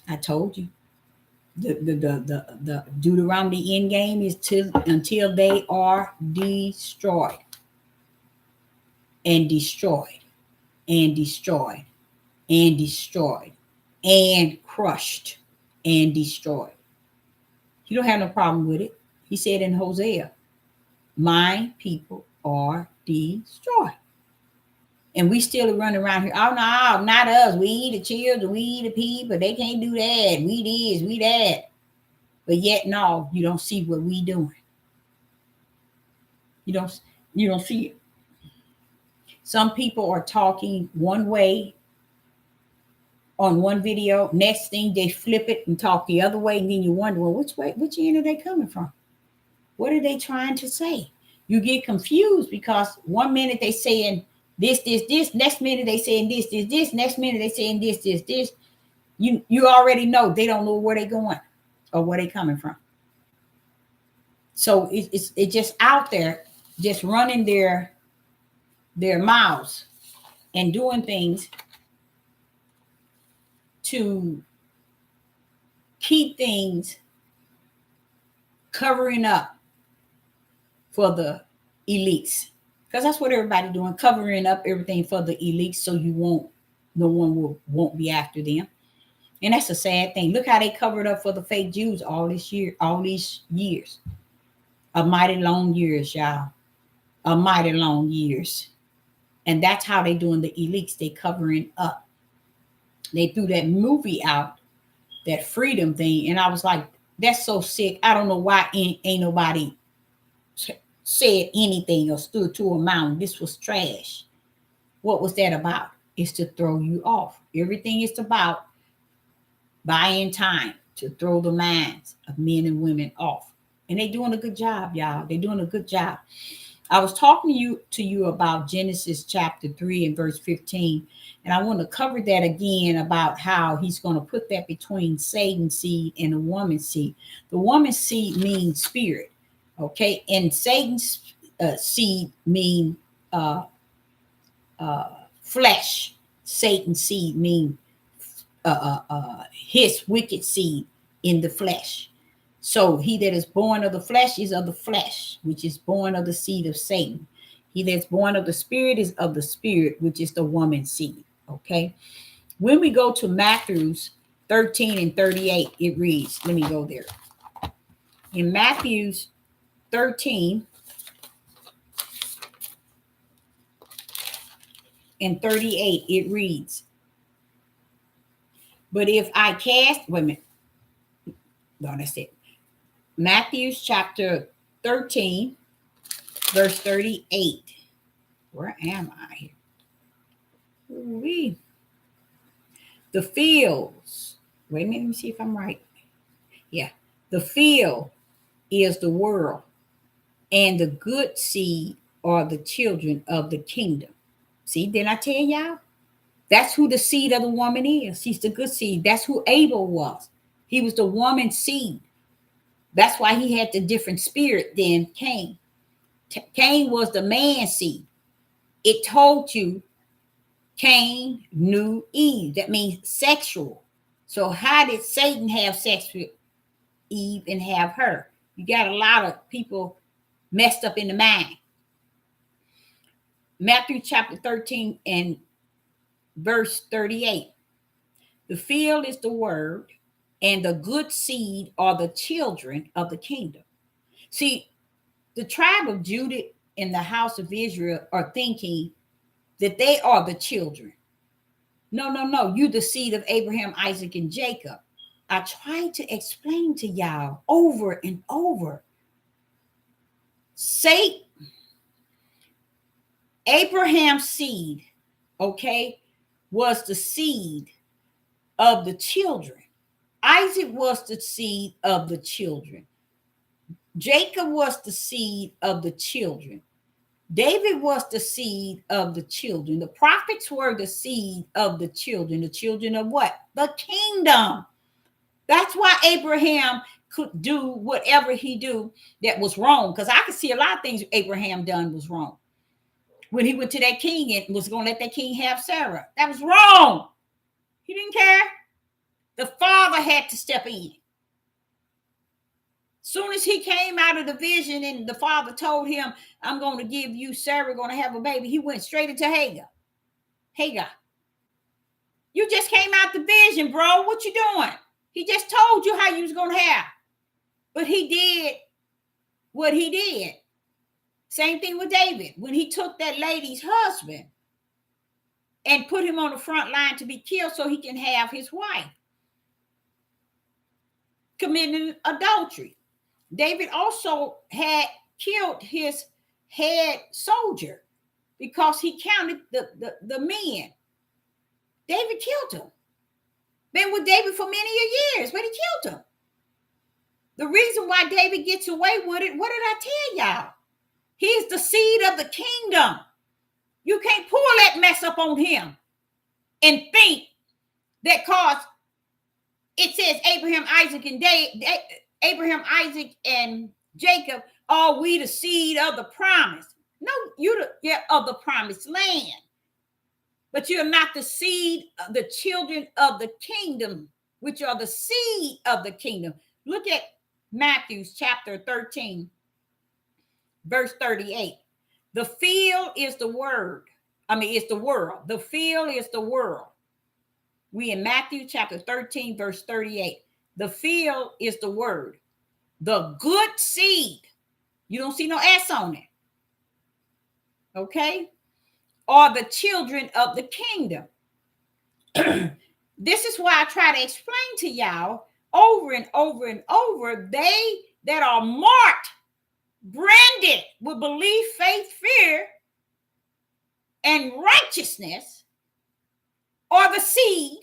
I told you. The Deuteronomy end game is until they are destroyed and destroyed and destroyed and destroyed. and crushed and destroyed. He don't have no problem with it. He said in Hosea, my people are destroyed. And we still running around here. Oh no, not us. We the children, we the people. They can't do that. We this, we that. But yet, no, you don't see what we doing. You don't see it. Some people are talking one way on one video. Next thing they flip it and talk the other way, and then you wonder, well, which end are they coming from? What are they trying to say? You get confused because one minute they saying this, next minute they saying this, next minute they saying this. You already know they don't know where they going or where they coming from. So it's just out there, just running their mouths and doing things to keep things covering up for the elites, because that's what everybody doing, covering up everything for the elites, so no one won't be after them. And that's a sad thing. Look how they covered up for the fake Jews all these years. A mighty long years, y'all. A mighty long years. And that's how they doing the elites. They covering up. They threw that movie out, that freedom thing, and I was like, that's so sick. I don't know why ain't nobody said anything or stood to a mountain. This was trash. What was that about? It's to throw you off. Everything is about buying time to throw the minds of men and women off. And they're doing a good job, y'all. They're doing a good job. I was talking to you about Genesis chapter 3 and verse 15. And I want to cover that again about how he's going to put that between Satan's seed and the woman's seed. The woman's seed means spirit. Okay. And Satan's seed mean flesh. Satan's seed mean his wicked seed in the flesh. So he that is born of the flesh is of the flesh, which is born of the seed of Satan. He that's born of the spirit is of the spirit, which is the woman's seed. Okay. When we go to Matthew's 13 and 38, it reads, let me go there. In Matthew's 13 and 38, it reads, but if I cast, wait a minute. No, that's it. Matthew's chapter 13, verse 38. Where am I here? Ooh-wee. The fields. Wait a minute, let me see if I'm right. Yeah. The field is the world, and the good seed are the children of the kingdom. See, didn't I tell y'all? That's who the seed of the woman is. She's the good seed. That's who Abel was. He was the woman's seed. That's why he had the different spirit than Cain. Cain was the man's seed. It told you Cain knew Eve. That means sexual. So how did Satan have sex with Eve and have her? You got a lot of people messed up in the mind. Matthew chapter 13 and verse 38. The field is the word, and the good seed are the children of the kingdom. See, the tribe of Judah and the house of Israel are thinking that they are the children. No. You the seed of Abraham, Isaac, and Jacob. I tried to explain to y'all over and over. Say Abraham's seed, okay, was the seed of the children. Isaac was the seed of the children. Jacob was the seed of the children. David was the seed of the children. The prophets were the seed of the children. The children of what? The kingdom. That's why Abraham could do whatever he do that was wrong. Because I could see a lot of things Abraham done was wrong. When he went to that king and was going to let that king have Sarah. That was wrong. He didn't care. The father had to step in. Soon as he came out of the vision and the father told him, I'm going to give you Sarah, going to have a baby, he went straight into Hagar. You just came out the vision, bro. What you doing? He just told you how you was going to have. But he did what he did. Same thing with David. When he took that lady's husband and put him on the front line to be killed so he can have his wife, committing adultery. David also had killed his head soldier because he counted the men. David killed him. Been with David for many years, but he killed him. The reason why David gets away with it, what did I tell y'all? He's the seed of the kingdom. You can't pull that mess up on him and think that cause it says Abraham, Isaac, and Jacob, are we the seed of the promise? No, you're of the promised land. But you're not the seed of the children of the kingdom, which are the seed of the kingdom. Look at Matthew chapter 13, verse 38. The field is the word. It's the world. The field is the world. We in Matthew chapter 13, verse 38. The field is the word. The good seed. You don't see no S on it. Okay? Are the children of the kingdom. This is why I try to explain to y'all over and over and over. They that are marked, branded with belief, faith, fear, and righteousness are the seed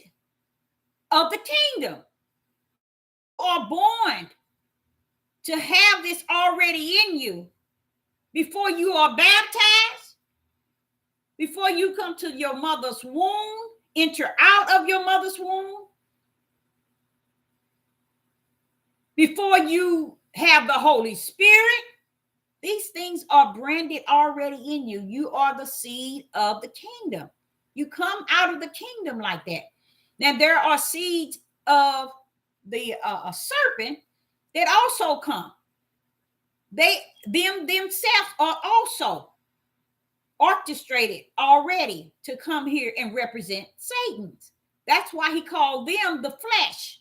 of the kingdom. Are born to have this already in you before you are baptized, before you come to your mother's womb, enter out of your mother's womb, before you have the Holy Spirit. These things are branded already in you. You are the seed of the kingdom. You come out of the kingdom like that. Now, there are seeds of the serpent that also come. Them themselves are also orchestrated already to come here and represent Satan's. That's why he called them the flesh,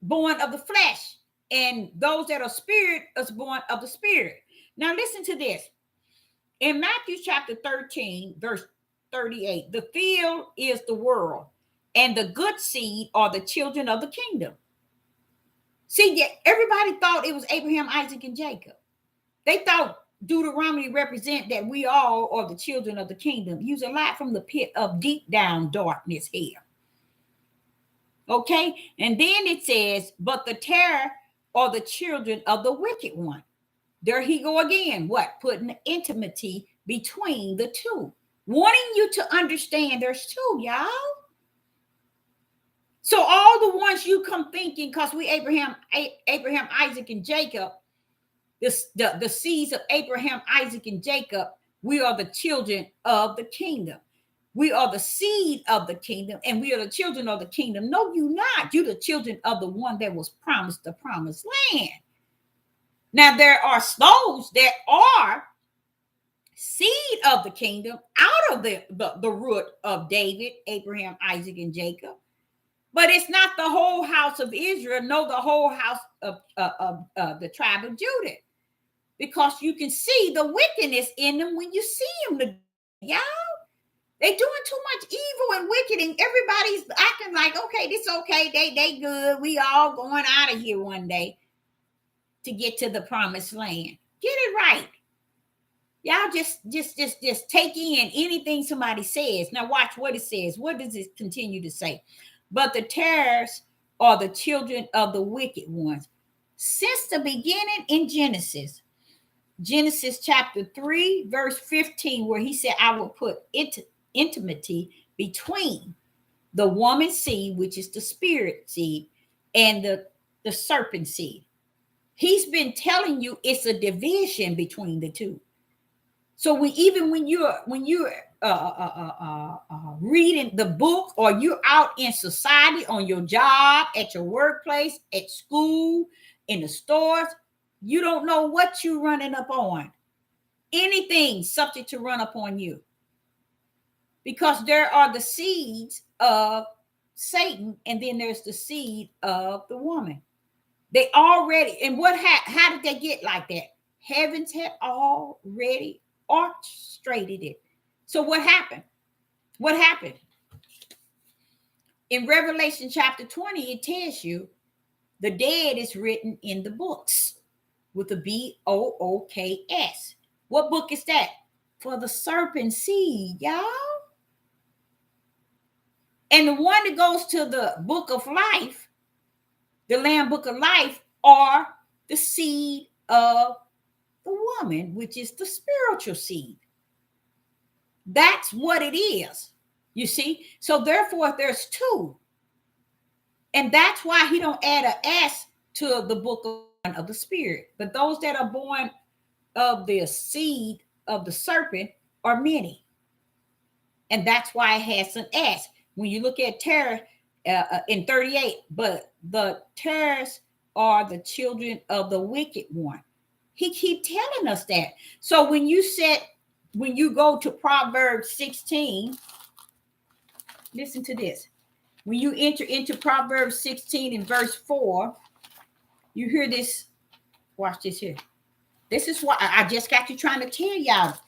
born of the flesh. And those that are spirit is born of the spirit. Now listen to this. In Matthew chapter 13, verse 38, the field is the world, and the good seed are the children of the kingdom. See, everybody thought it was Abraham, Isaac, and Jacob. They thought Deuteronomy represent that we all are the children of the kingdom. Use a lot from the pit of deep down darkness here. Okay? And then it says, but the terror are the children of the wicked one. There he go again. What? Putting intimacy between the two. Wanting you to understand there's two, y'all. So all the ones you come thinking, because we Abraham, Isaac, and Jacob, the seeds of Abraham, Isaac, and Jacob, we are the children of the kingdom. We are the seed of the kingdom, and we are the children of the kingdom. No, you're not. You're the children of the one that was promised the promised land. Now, there are those that are seed of the kingdom out of the root of David, Abraham, Isaac, and Jacob. But it's not the whole house of Israel, no, the whole house of the tribe of Judah. Because you can see the wickedness in them when you see them, y'all. They doing too much evil and wicked, and everybody's acting like, okay, this okay, they good. We all going out of here one day to get to the promised land. Get it right. Y'all just take in anything somebody says. Now watch what it says. What does it continue to say? But the tares are the children of the wicked ones. Since the beginning in Genesis chapter 3, verse 15, where he said, I will put intimacy between the woman seed, which is the spirit seed, and the serpent seed. He's been telling you it's a division between the two. So when you're reading the book, or you're out in society, on your job, at your workplace, at school, in the stores, you don't know what you're running up on. Anything subject to run up on you. because there are the seeds of Satan, and then there's the seed of the woman. They already, and how did they get like that? Heavens had already orchestrated it. So what happened? What happened? In Revelation chapter 20, it tells you the dead is written in the books with a BOOKS. What book is that? For the serpent seed, y'all. And the one that goes to the book of life, the Lamb book of life, are the seed of the woman, which is the spiritual seed. That's what it is, you see. So therefore, there's two. And that's why he don't add an S to the book of the spirit. But those that are born of the seed of the serpent are many. And that's why it has an S. When you look at terror in 38, but the terrors are the children of the wicked one. He keep telling us that. So when you go to Proverbs 16, listen to this. When you enter into Proverbs 16 and verse 4, you hear this. Watch this here. This is what I just got you trying to tell y'all.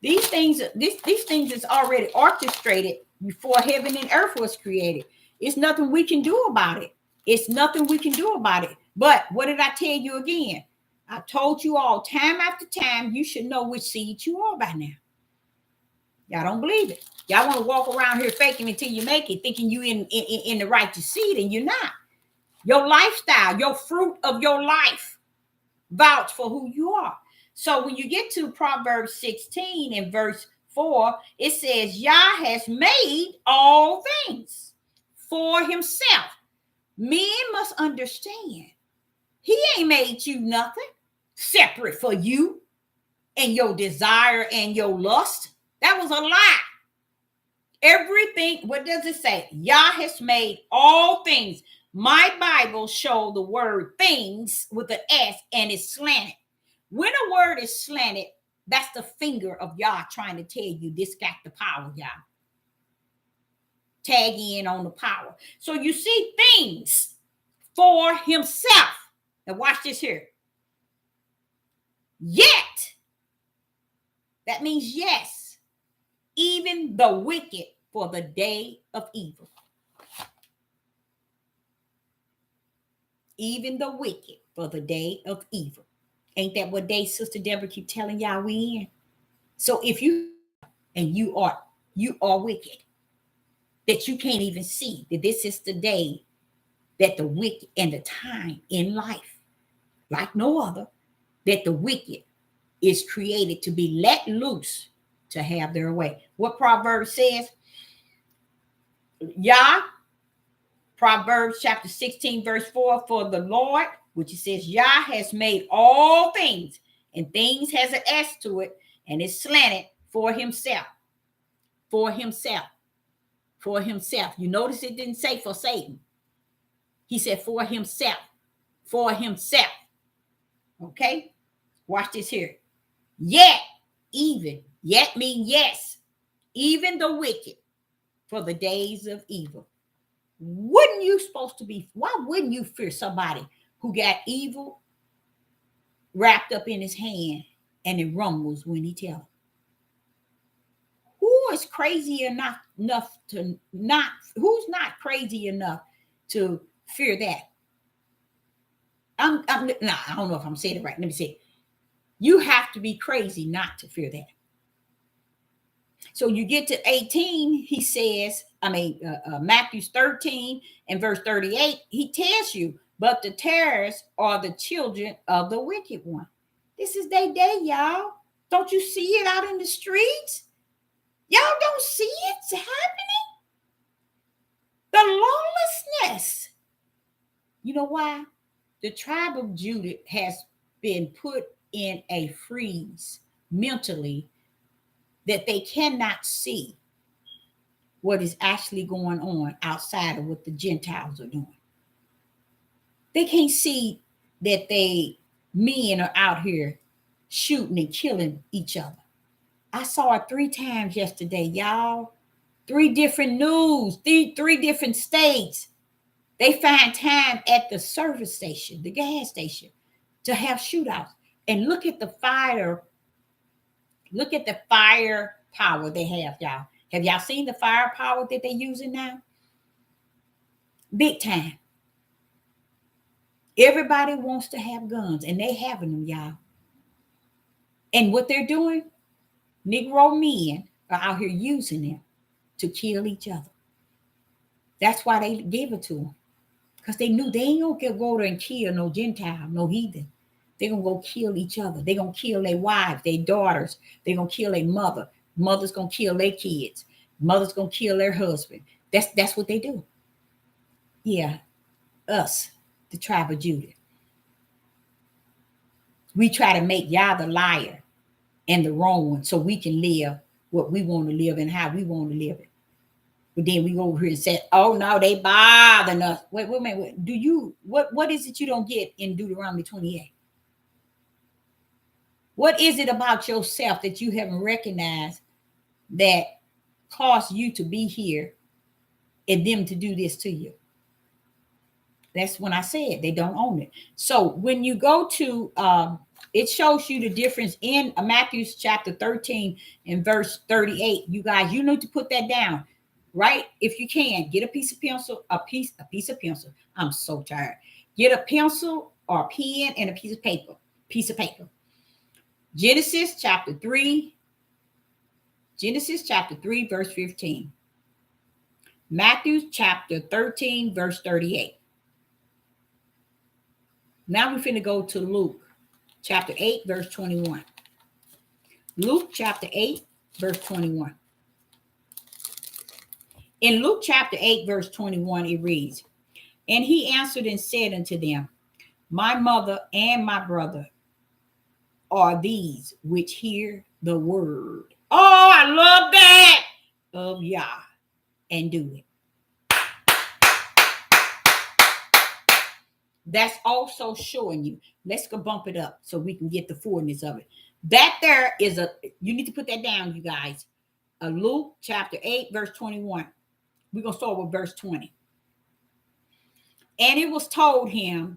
These things is already orchestrated before heaven and earth was created. It's nothing we can do about it. It's nothing we can do about it. But what did I tell you again? I told you all time after time, you should know which seed you are by now. Y'all don't believe it. Y'all want to walk around here faking until you make it, thinking you in the righteous seed, and you're not. Your lifestyle, your fruit of your life, vouch for who you are. So when you get to Proverbs 16 and verse 4, it says, Yah has made all things for himself. Men must understand, he ain't made you nothing separate for you and your desire and your lust. That was a lie. Everything, what does it say? Yah has made all things. My Bible show the word things with an S and it's slanted. When a word is slanted, that's the finger of Yah trying to tell you this got the power, Yah. Tag in on the power. So you see things for himself. Now watch this here. Yet, that means yes, even the wicked for the day of evil. Even the wicked for the day of evil. Ain't that what day Sister Deborah keep telling y'all we in? So if you and you are wicked, that you can't even see that this is the day that the wicked and the time in life, like no other, that the wicked is created to be let loose to have their way. What Proverbs says? Yah, Proverbs chapter 16, verse 4, for the Lord, which it says, Yah has made all things, and things has an S to it, and it's slanted for himself. For himself. For himself. You notice it didn't say for Satan. He said for himself. For himself. Okay? Watch this here. Yet, even. Yet mean yes. Even the wicked for the days of evil. Why wouldn't you fear somebody who got evil wrapped up in his hand and it rumbles when he tells? Who's not crazy enough to fear that? I don't know if I'm saying it right. Let me see. You have to be crazy not to fear that. So you get to 18, he says, Matthew 13 and verse 38, he tells you, but the terrors are the children of the wicked one. This is their day, y'all. Don't you see it out in the streets? Y'all don't see it happening? The lawlessness. You know why? The tribe of Judah has been put in a freeze mentally that they cannot see what is actually going on outside of what the Gentiles are doing. They can't see that men are out here shooting and killing each other. I saw it 3 times yesterday, y'all. 3 different news, three different states. They find time at the service station, the gas station, to have shootouts. And look at the fire. Look at the firepower they have, y'all. Have y'all seen the firepower that they're using now? Big time. Everybody wants to have guns, and they having them, y'all. And what they're doing, Negro men are out here using them to kill each other. That's why they gave it to them. Because they knew they ain't gonna go there and kill no Gentile, no heathen. They're gonna go kill each other. They're gonna kill their wives, their daughters. They're gonna kill their mother. Mother's gonna kill their kids. Mother's gonna kill their husband. That's what they do. Yeah, us, the tribe of Judah. We try to make Yah the liar and the wrong one so we can live what we want to live and how we want to live it. But then we go over here and say, oh no, they bothering us. Wait, do you what is it you don't get in Deuteronomy 28? What is it about yourself that you haven't recognized that caused you to be here and them to do this to you? That's when I said they don't own it. So when you go to it shows you the difference in Matthew chapter 13 and verse 38. You guys, you need to put that down, right? If you can, get a piece of pencil, a piece of pencil. I'm so tired. Get a pencil or a pen and a piece of paper. Genesis chapter 3, verse 15. Matthew chapter 13, verse 38. Now we're finna go to Luke chapter 8, verse 21. Luke chapter 8, verse 21. In Luke chapter 8, verse 21, it reads, and he answered and said unto them, my mother and my brother are these which hear the word. Oh, I love that of Yah and do it. That's also showing you. Let's go bump it up so we can get the fullness of it. That there is you need to put that down, you guys. Luke chapter 8, verse 21. We're going to start with verse 20. And it was told him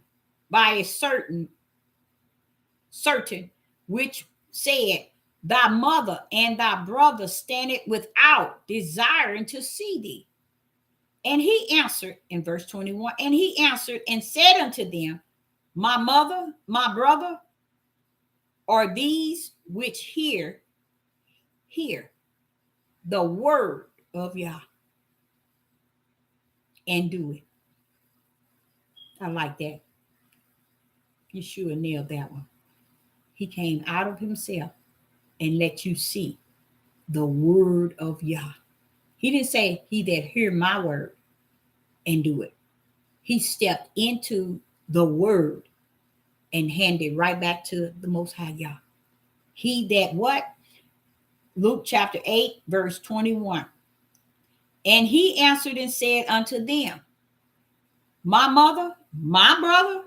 by a certain which said, thy mother and thy brother standeth without, desiring to see thee. And he answered in verse 21, and he answered and said unto them, my mother, my brother, are these which hear the word of Yah and do it. I like that. Yeshua nailed that one. He came out of himself and let you see the word of Yah. He didn't say he that hear my word and do it. He stepped into the word and handed right back to the Most High Yah. He that what? Luke chapter 8, verse 21. And he answered and said unto them, my mother, my brother,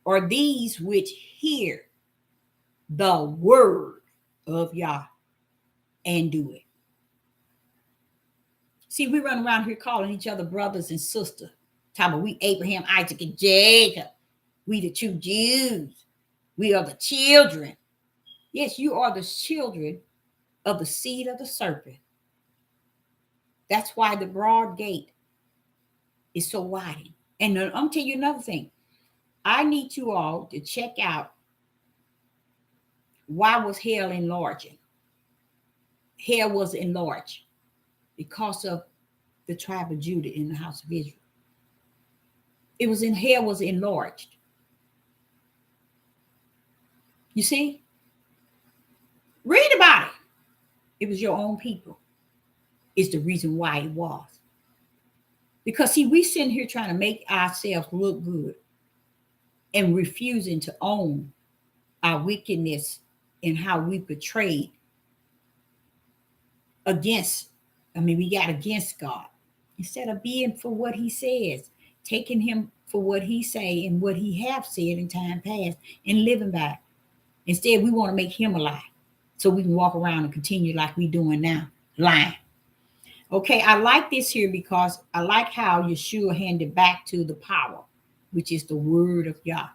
are these which hear the word of Yah and do it. See, we run around here calling each other brothers and sisters. Talking about we Abraham, Isaac, and Jacob. We the true Jews. We are the children. Yes, you are the children of the seed of the serpent. That's why the broad gate is so wide. And I'm going to tell you another thing. I need you all to check out why was hell enlarging. Hell was enlarged because of the tribe of Judah in the house of Israel. Hell was enlarged. You see? Read about it. It was your own people. It's the reason why it was. Because see, we sitting here trying to make ourselves look good and refusing to own our wickedness and how we portrayed we got against God. Instead of being for what he says, taking him for what he say and what he have said in time past and living by it. Instead, we want to make him a lie so we can walk around and continue like we doing now, lying. Okay, I like this here because I like how Yeshua handed back to the power, which is the word of Yah.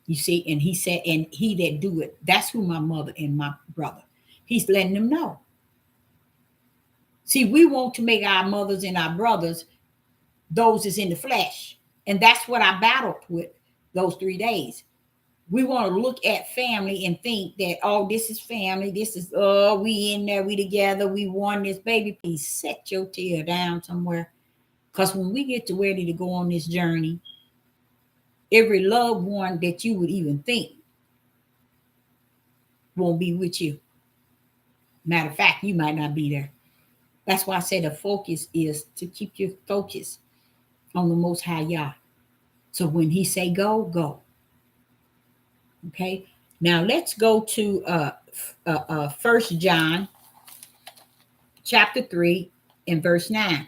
You see, and he said, and he that do it, that's who my mother and my brother. He's letting them know. See, we want to make our mothers and our brothers those is in the flesh. And that's what I battled with those 3 days. We want to look at family and think that, oh, this is family. This is, oh, we in there, we together, we won this. Baby, please set your tail down somewhere. Because when we get to ready to go on this journey, every loved one that you would even think won't be with you. Matter of fact, you might not be there. That's why I say the focus is to keep your focus on the Most High Yah. So when he say go, go. Okay. Now let's go to 1 John chapter 3 and verse 9.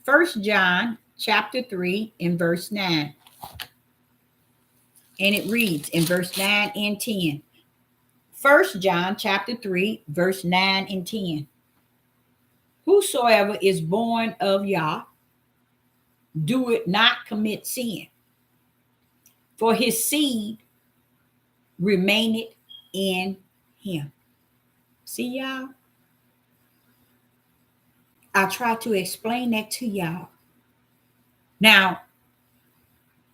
1 John chapter 3 and verse 9. And it reads in verse 9 and 10. 1 John chapter 3, verse 9 and 10. Whosoever is born of Yah, do it not commit sin, for his seed remaineth in him. See, y'all? I try to explain that to y'all. Now,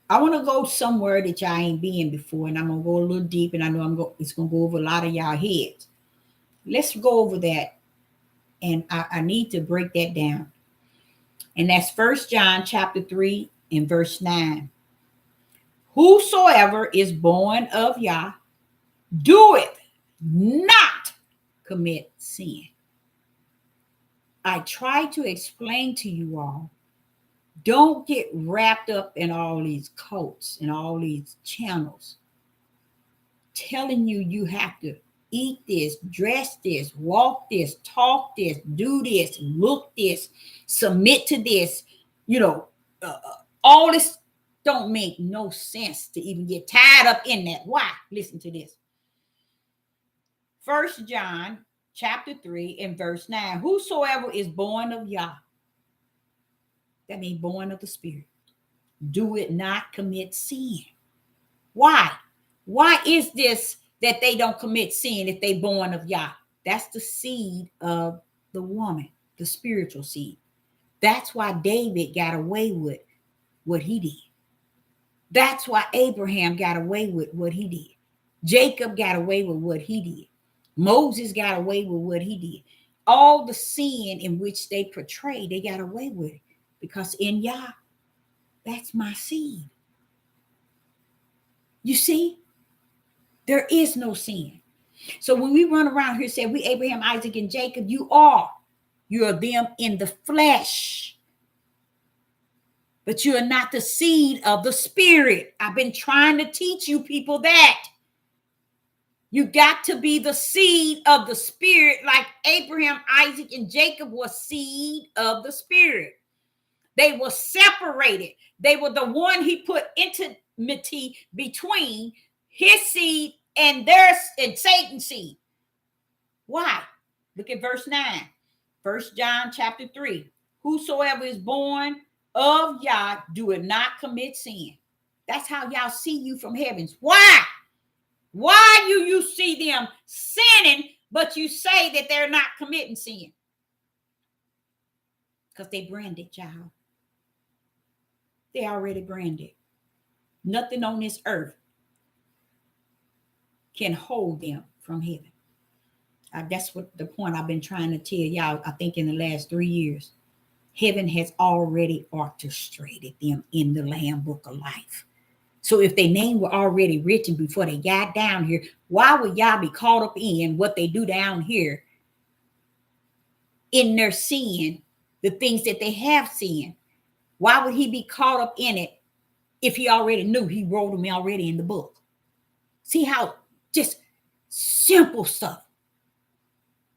I want to go somewhere that y'all ain't been before, and I'm going to go a little deep, and I know it's going to go over a lot of y'all heads. Let's go over that, and I need to break that down. And that's 1 John chapter 3 and verse 9. Whosoever is born of Yah, doeth not commit sin. I try to explain to you all, don't get wrapped up in all these cults and all these channels telling you you have to eat this, dress this, walk this, talk this, do this, look this, submit to this. All this don't make no sense to even get tied up in that. Why? Listen to this. 1 John chapter 3 and verse 9. Whosoever is born of Yah, that means born of the Spirit, do it not commit sin. Why? Why is this that they don't commit sin if they born of Yah? That's the seed of the woman, the spiritual seed. That's why David got away with what he did. That's why Abraham got away with what he did. Jacob got away with what he did. Moses got away with what he did. All the sin in which they portray, they got away with it. Because in Yah, that's my seed. You see, there is no sin. So when we run around here saying we Abraham, Isaac, and Jacob, you are them in the flesh. But you are not the seed of the Spirit. I've been trying to teach you people that. You got to be the seed of the Spirit, like Abraham, Isaac, and Jacob were seed of the Spirit. They were separated. They were the one he put intimacy between his seed and Satan's seed. Why? Look at verse 9. 1 John chapter 3. Whosoever is born of Yah, do it not commit sin. That's how y'all see you from heavens. Why? Why you see them sinning, but you say that they're not committing sin? Because they branded, child. They already branded. Nothing on this earth can hold them from heaven. That's what the point I've been trying to tell y'all, I think in the last 3 years. Heaven has already orchestrated them in the Lamb Book of Life. So if their name were already written before they got down here, why would y'all be caught up in what they do down here in their sin, the things that they have sinned? Why would he be caught up in it if he already knew he wrote them already in the book? See how just simple stuff.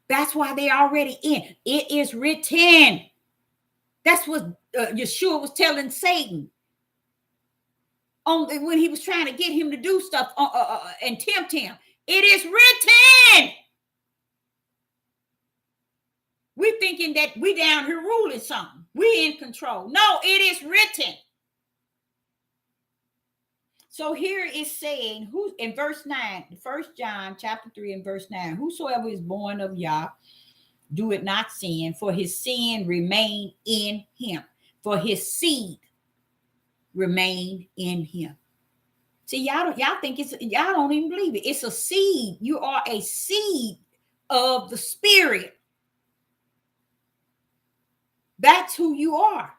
That's why they're already in. It is written. That's what Yeshua was telling Satan when he was trying to get him to do stuff and tempt him. It is written. We're thinking that we down here ruling something. We in control. No, it is written. So here is saying, who in verse 9, 1 John chapter 3 and verse 9, whosoever is born of Yah, do it not sin, for his sin remain in him. For his seed remain in him. See, y'all think y'all don't even believe it. It's a seed. You are a seed of the Spirit. That's who you are.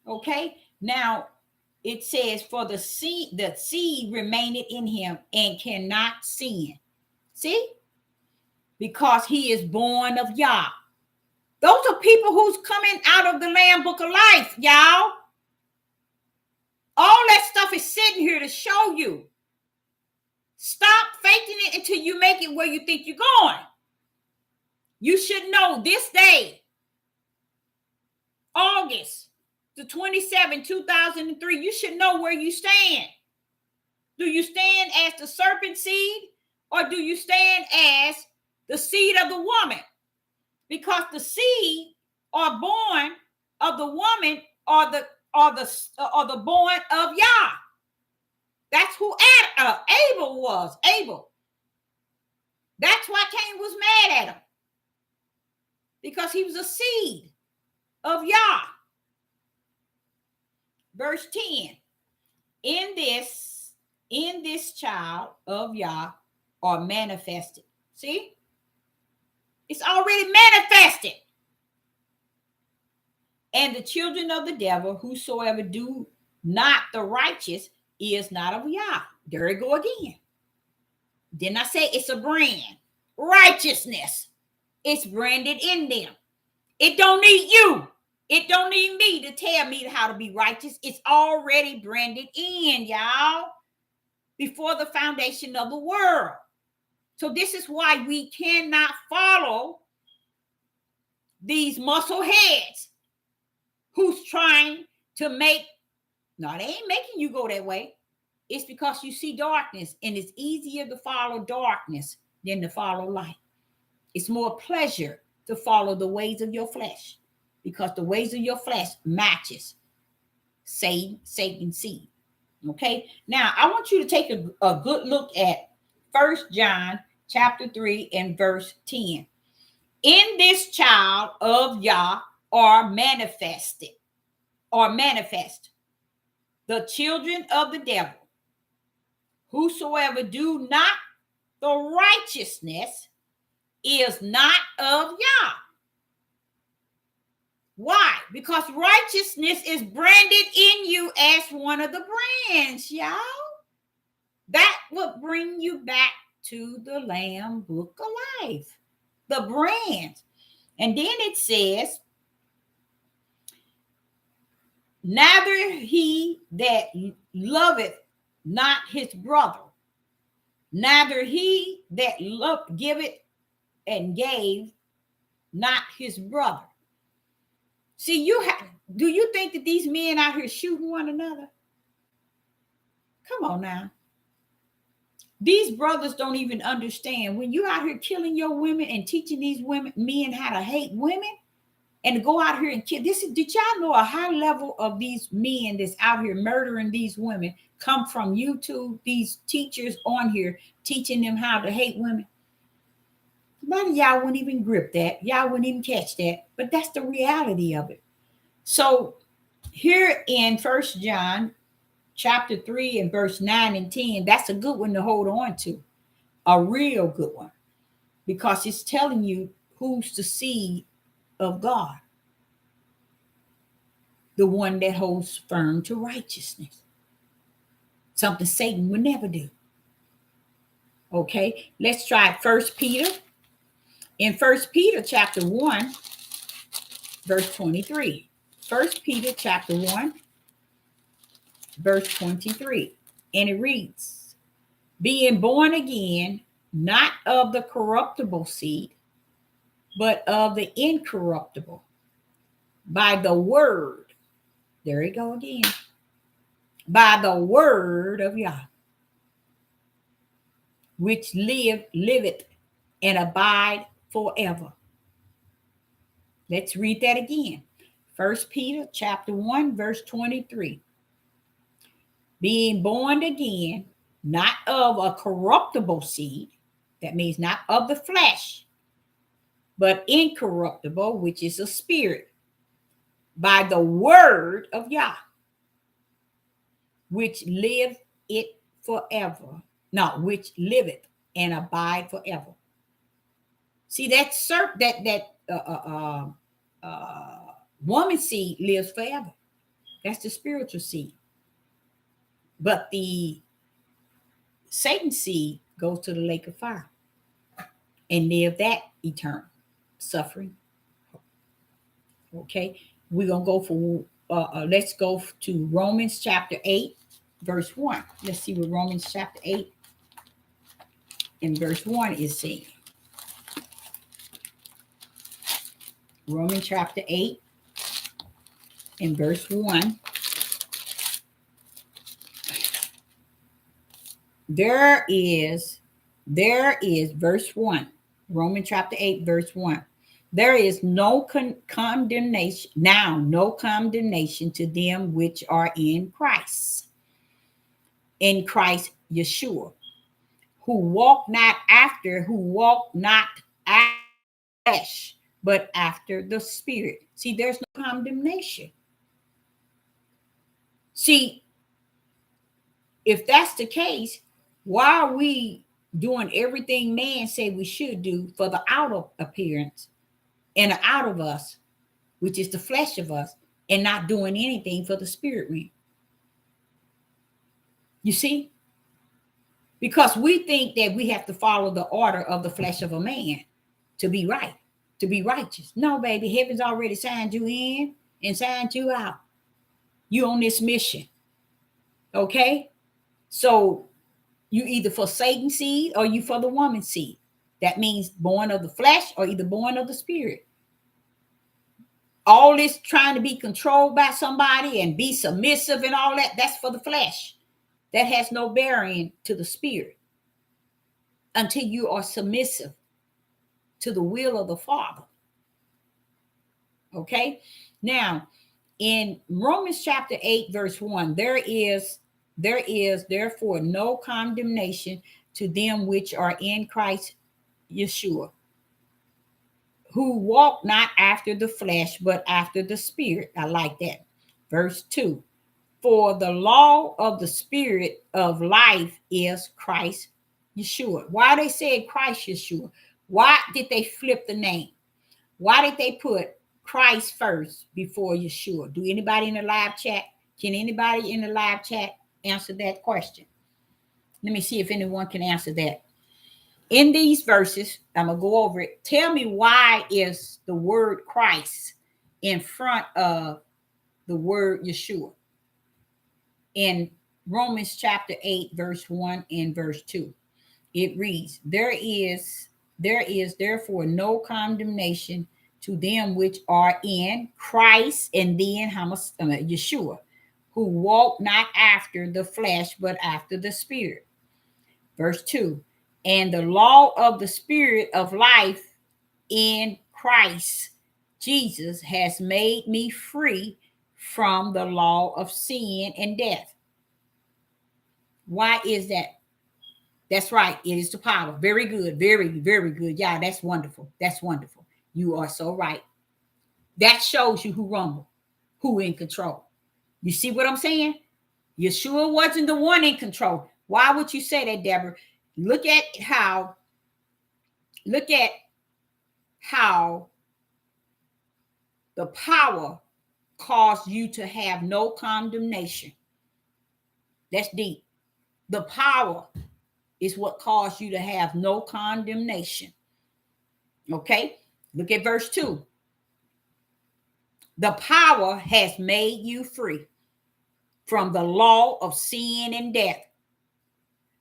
Okay. Now it says, for the seed remaineth in him and cannot sin. See? Because he is born of Yah. Those are people who's coming out of the Lamb Book of Life, y'all. All that stuff is sitting here to show you. Stop faking it until you make it where you think you're going. You should know this day, August the 27th, 2003, you should know where you stand. Do you stand as the serpent seed, or do you stand as the seed of the woman? Because the seed are born of the woman or the born of Yah. That's who Abel was. Abel. That's why Cain was mad at him. Because he was a seed of Yah. Verse 10. In this child of Yah are manifested. See? It's already manifested. And the children of the devil, whosoever do not the righteous, is not of Yah. There we go again. Didn't I say it's a brand? Righteousness. It's branded in them. It don't need you. It don't need me to tell me how to be righteous. It's already branded in, y'all, before the foundation of the world. So this is why we cannot follow these muscle heads who's trying to make, no, they ain't making you go that way. It's because you see darkness, and it's easier to follow darkness than to follow light. It's more pleasure to follow the ways of your flesh, because the ways of your flesh matches Satan's seed. Okay. Now I want you to take a good look at 1 John chapter 3 and verse 10. In this child of Yah are manifest the children of the devil, whosoever do not the righteousness is not of Yah. Why? Because righteousness is branded in you as one of the brands, y'all. That will bring you back to the Lamb Book of Life, the brands. And then it says, neither he that loveth not his brother, neither he that giveth and gave not his brother. See, do you think that these men out here shooting one another? Come on now. These brothers don't even understand. When you out here killing your women and teaching these men how to hate women and to go out here and kill. Did y'all know a high level of these men that's out here murdering these women come from YouTube, these teachers on here teaching them how to hate women? A lot of y'all wouldn't even grip that. Y'all wouldn't even catch that. But that's the reality of it. So here in 1 John chapter 3 and verse 9 and 10, that's a good one to hold on to. A real good one. Because it's telling you who's the seed of God. The one that holds firm to righteousness. Something Satan would never do. Okay, let's try 1 Peter. In 1 Peter chapter 1, verse 23. 1 Peter chapter 1, verse 23. And it reads, being born again, not of the corruptible seed, but of the incorruptible, by the word. There we go again. By the word of Yah, which liveth and abide forever. Let's read that again. 1 Peter chapter 1, verse 23. Being born again, not of a corruptible seed, that means not of the flesh, but incorruptible, which is a spirit, by the word of Yah, which live it forever. No, which liveth and abide forever. See, that woman seed lives forever. That's the spiritual seed. But the Satan seed goes to the lake of fire and live that eternal suffering. Okay, we're gonna go for let's go to Romans chapter 8, verse 1. Let's see what Romans chapter 8 and verse 1 is saying. Romans chapter 8 and verse 1. There is verse 1. Romans chapter 8, verse 1. There is no condemnation now, no condemnation to them which are in Christ Yeshua, who walk not after flesh, but after the spirit. See, there's no condemnation. See, if that's the case, why are we doing everything man say we should do for the outer appearance and the out of us, which is the flesh of us, and not doing anything for the spirit realm? You see? Because we think that we have to follow the order of the flesh of a man to be right, to be righteous. No, baby, heaven's already signed you in and signed you out. You on this mission. Okay? So you either for Satan's seed or you for the woman's seed. That means born of the flesh or either born of the spirit. All this trying to be controlled by somebody and be submissive and all that, that's for the flesh. That has no bearing to the spirit until you are submissive to the will of the Father. Okay? Now, in Romans chapter 8, verse 1, there is therefore no condemnation to them which are in Christ Yeshua, who walk not after the flesh, but after the spirit. I like that. Verse 2, for the law of the spirit of life is Christ Yeshua. Why they said Christ Yeshua? Why did they flip the name? Why did they put Christ first before Yeshua? Do anybody in the live chat? Can anybody in the live chat answer that question? Let me see if anyone can answer that. In these verses, I'm going to go over it. Tell me, why is the word Christ in front of the word Yeshua? In Romans chapter 8, verse 1 and verse 2, it reads, there is therefore no condemnation to them which are in Christ, and then Yeshua, who walk not after the flesh, but after the spirit. Verse 2, and the law of the spirit of life in Christ Jesus has made me free from the law of sin and death. Why is that? That's right. It is the power. Very good. Very, very good. Yeah, that's wonderful. That's wonderful. You are so right. That shows you who rumble, who in control. You see what I'm saying? Yeshua wasn't the one in control. Why would you say that, Deborah? Look at how the power caused you to have no condemnation. That's deep. The power is what caused you to have no condemnation. Okay? Look at verse 2. The power has made you free from the law of sin and death.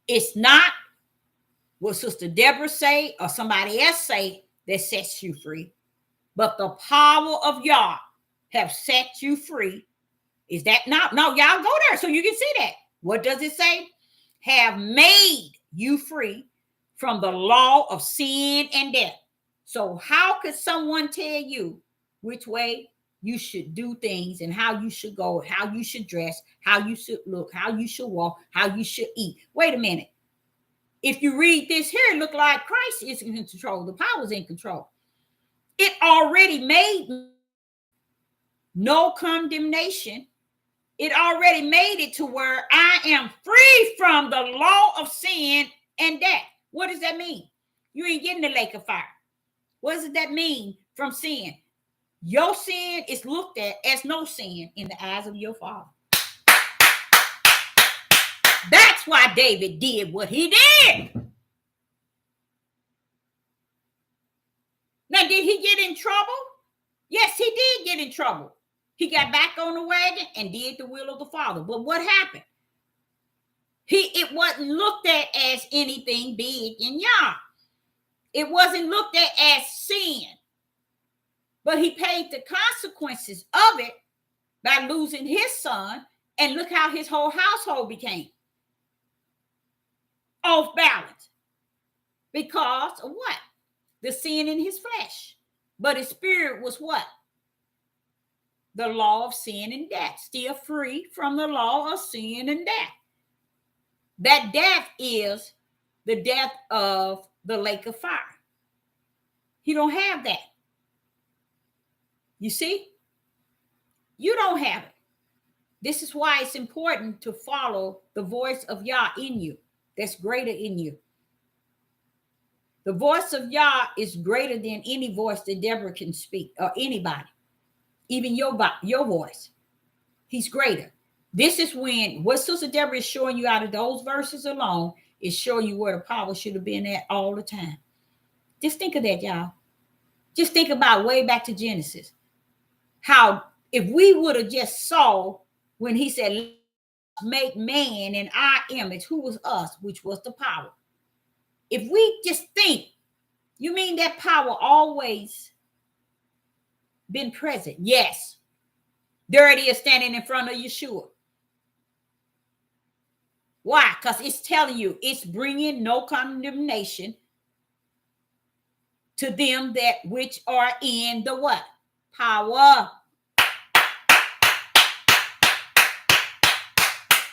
It's not what Sister Deborah say or somebody else say that sets you free, but the power of Yah have set you free. Is that not? No, y'all go there so you can see that. What does it say? Have made you free from the law of sin and death. So how could someone tell you which way you should do things and how you should go, how you should dress, how you should look, how you should walk, how you should eat? Wait a minute. If you read this here, it look like Christ is in control. The power's in control. It already made no condemnation. It already made it to where I am free from the law of sin and death. What does that mean? You ain't getting the lake of fire. What does that mean from sin? Your sin is looked at as no sin in the eyes of your Father. That's why David did what he did. Now, did he get in trouble? Yes, he did get in trouble. He got back on the wagon and did the will of the Father. But what happened? It wasn't looked at as anything big in Yah. It wasn't looked at as sin. But he paid the consequences of it by losing his son. And look how his whole household became off balance. Because of what? The sin in his flesh. But his spirit was what? The law of sin and death. Still free from the law of sin and death. That death is the death of the lake of fire. You don't have that. You see? You don't have it. This is why it's important to follow the voice of Yah in you. That's greater in you. The voice of Yah is greater than any voice that Deborah can speak, or anybody, even your voice. He's greater. This is when what Sister Deborah is showing you out of those verses alone is showing you where the power should have been at all the time. Just think of that, y'all. Just think about way back to Genesis. How if we would have just saw when he said, "Let's make man in our image," who was us, which was the power. If we just think, you mean that power always been present? Yes. There it is standing in front of Yeshua. Why? Because it's telling you it's bringing no condemnation to them that which are in the what? Power.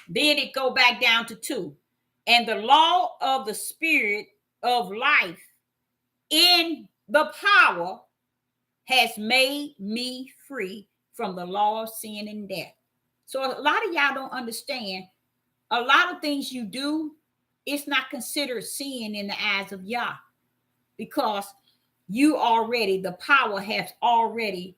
Then it go back down to 2. And the law of the spirit of life in the power has made me free from the law of sin and death. So a lot of y'all don't understand. A lot of things you do, it's not considered sin in the eyes of Yah, because you already, the power has already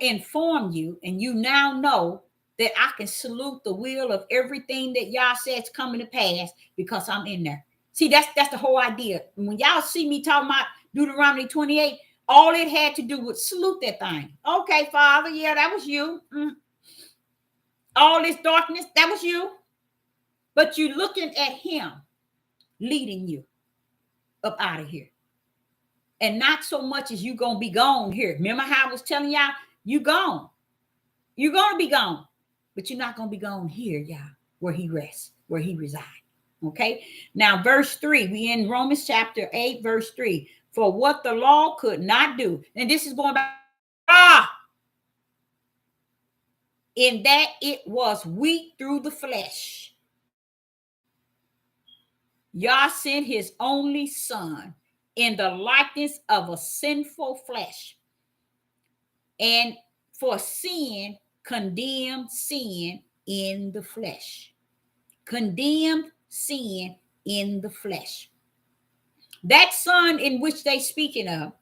informed you, and you now know that I can salute the will of everything that Yah says coming to pass because I'm in there. See, that's the whole idea. When y'all see me talking about Deuteronomy 28, all it had to do was salute that thing. Okay, Father, yeah, that was you. All this darkness, that was you. But you're looking at him leading you up out of here. And not so much as you going to be gone here. Remember how I was telling y'all, you gone. You're going to be gone. But you're not going to be gone here, y'all, where he rests, where he resides. Okay? Now, verse 3, we in Romans chapter 8, verse 3. For what the law could not do. And this is going back. In that it was weak through the flesh. Yah sent his only son in the likeness of a sinful flesh. And for sin, condemned sin in the flesh. Condemned sin in the flesh. That son in which they speaking of,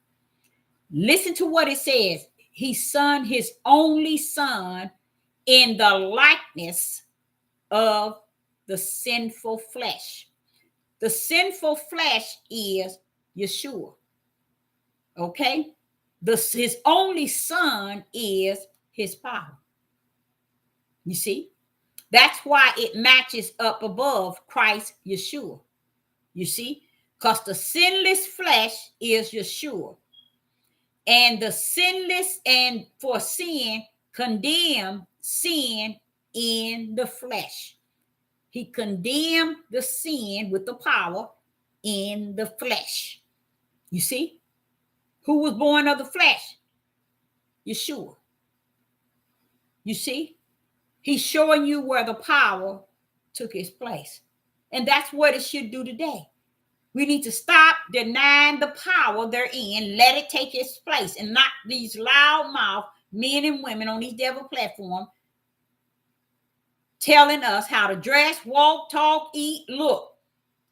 listen to what it says. He sent his only son in the likeness of the sinful flesh. The sinful flesh is Yeshua. Okay? His only son is his power. You see? That's why it matches up above Christ Yeshua. You see? Because the sinless flesh is Yeshua. And the sinless and for sin, condemn sin in the flesh. He condemned the sin with the power in the flesh. You see? Who was born of the flesh? Yeshua. You see? He's showing you where the power took its place. And that's what it should do today. We need to stop denying the power they're in, let it take its place, and not these loudmouth men and women on these devil platforms telling us how to dress, walk, talk, eat, look.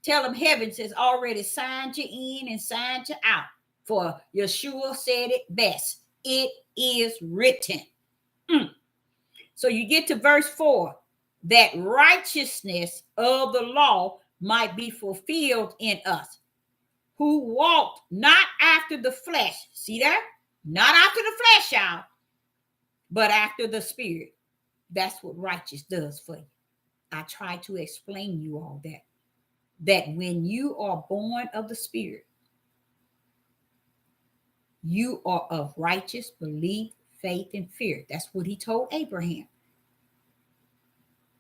Tell them heaven has already signed you in and signed you out. For Yeshua said it best. It is written. So you get to verse 4, that righteousness of the law might be fulfilled in us, who walked not after the flesh. See that? Not after the flesh, y'all, but after the spirit. That's what righteous does for you. I try to explain you all that. That when you are born of the spirit, you are of righteous belief, faith, and fear. That's what he told Abraham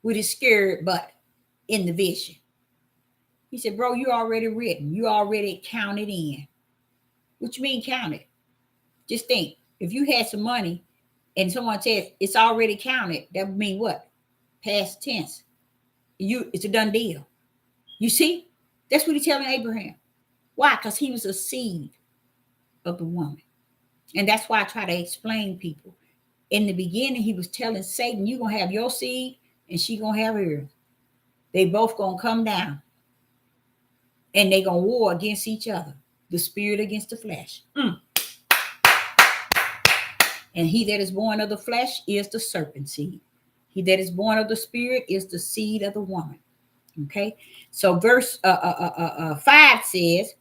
with his scared butt in the vision. He said, bro, you already written. You already counted in. What you mean counted? Just think, if you had some money and someone says it's already counted, that would mean what? Past tense. It's a done deal. You see? That's what he's telling Abraham. Why? Because he was a seed of the woman. And that's why I try to explain people. In the beginning, he was telling Satan, you're going to have your seed and she's going to have hers. They both going to come down. And they're going to war against each other. The spirit against the flesh. And he that is born of the flesh is the serpent seed. He that is born of the spirit is the seed of the woman. Okay. So verse 5 says,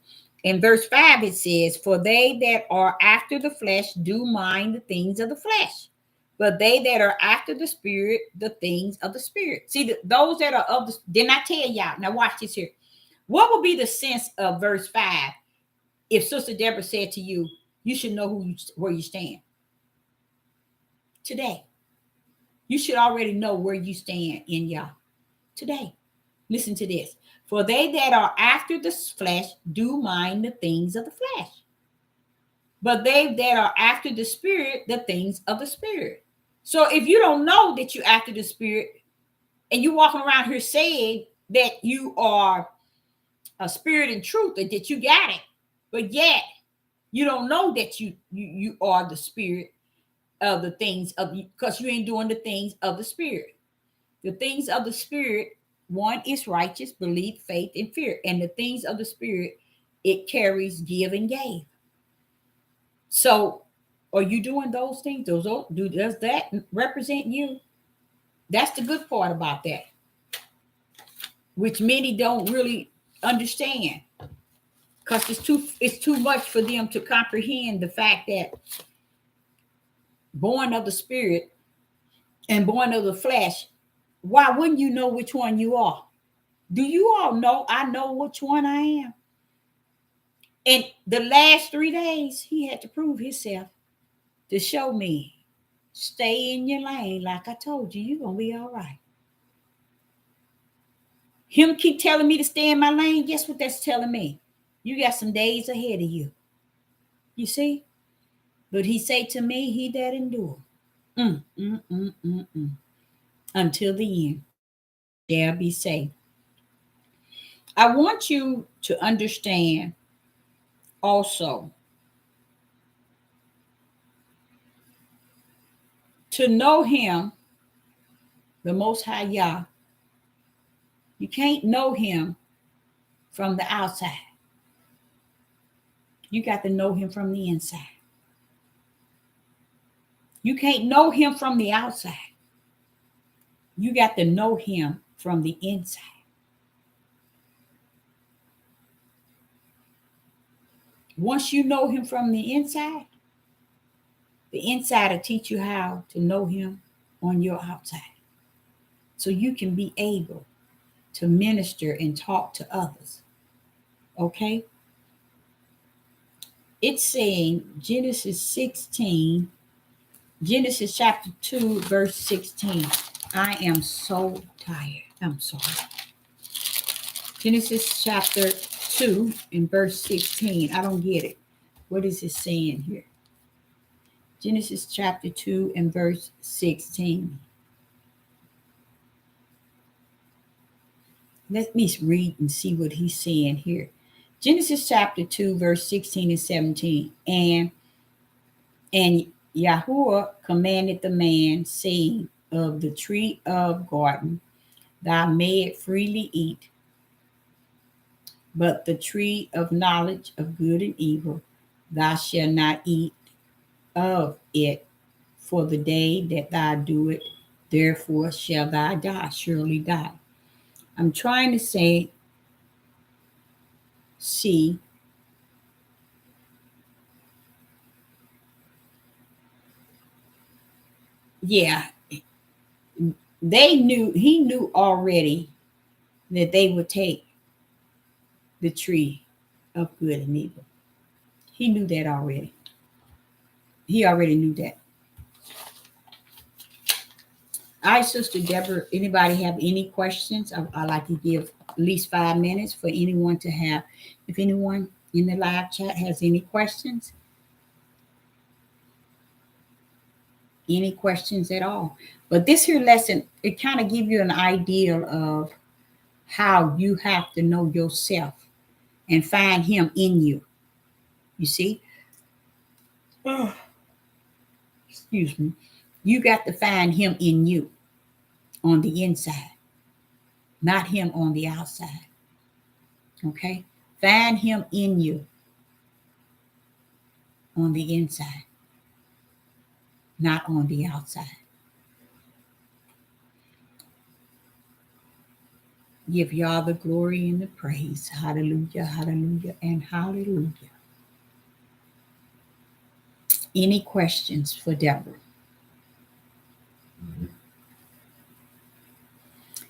in verse 5 it says, for they that are after the flesh do mind the things of the flesh, but they that are after the spirit, the things of the spirit. See, those that are of the, didn't I tell y'all? Now watch this here. What would be the sense of verse 5 if Sister Deborah said to you, you should know where you stand today? You should already know where you stand in y'all today. Listen to this. For they that are after the flesh do mind the things of the flesh, but they that are after the spirit, the things of the spirit. So if you don't know that you're after the spirit and you're walking around here saying that you are a spirit and truth and that you got it, but yet you don't know that you are the spirit of the things of, because you ain't doing the things of the spirit. The things of the spirit, one is righteous, belief, faith, and fear. And the things of the spirit, it carries give and gave. So are you doing those things? Does that represent you? That's the good part about that, which many don't really understand, because it's too much for them to comprehend the fact that born of the spirit and born of the flesh. Why wouldn't you know which one you are? Do you all know I know which one I am? And the last 3 days, he had to prove himself to show me, stay in your lane. Like I told you, you're going to be all right. Him keep telling me to stay in my lane. Guess what that's telling me? You got some days ahead of you. You see? But he say to me, he that endure until the end shall be saved. I want you to understand also, to know him, the Most High Yah, you can't know him from the outside. You got to know him from the inside. You can't know him from the outside. You got to know him from the inside. Once you know him from the inside will teach you how to know him on your outside. So you can be able to minister and talk to others. Okay? It's saying Genesis chapter 2, verse 16. I am so tired. I'm sorry. Genesis chapter 2 and verse 16. I don't get it. What is it saying here? Genesis chapter 2 and verse 16. Let me read and see what he's saying here. Genesis chapter 2, verse 16 and 17. And Yahuwah commanded the man, saying, of the tree of garden thou mayest freely eat, but the tree of knowledge of good and evil thou shalt not eat of it, for the day that thou do it, therefore shall thou die, surely die. I'm trying to say, see, yeah, he knew already that they would take the tree of good and evil. He knew that already. He already knew that. All right, Sister Deborah, anybody have any questions? I like to give at least 5 minutes for anyone to have. If anyone in the live chat has any questions at all. But this here lesson, it kind of give you an idea of how you have to know yourself and find him in you. You see? Oh, excuse me. You got to find him in you on the inside, not him on the outside. Okay? Find him in you on the inside, not on the outside. Give y'all the glory and the praise. Hallelujah, hallelujah, and hallelujah. Any questions for Deborah?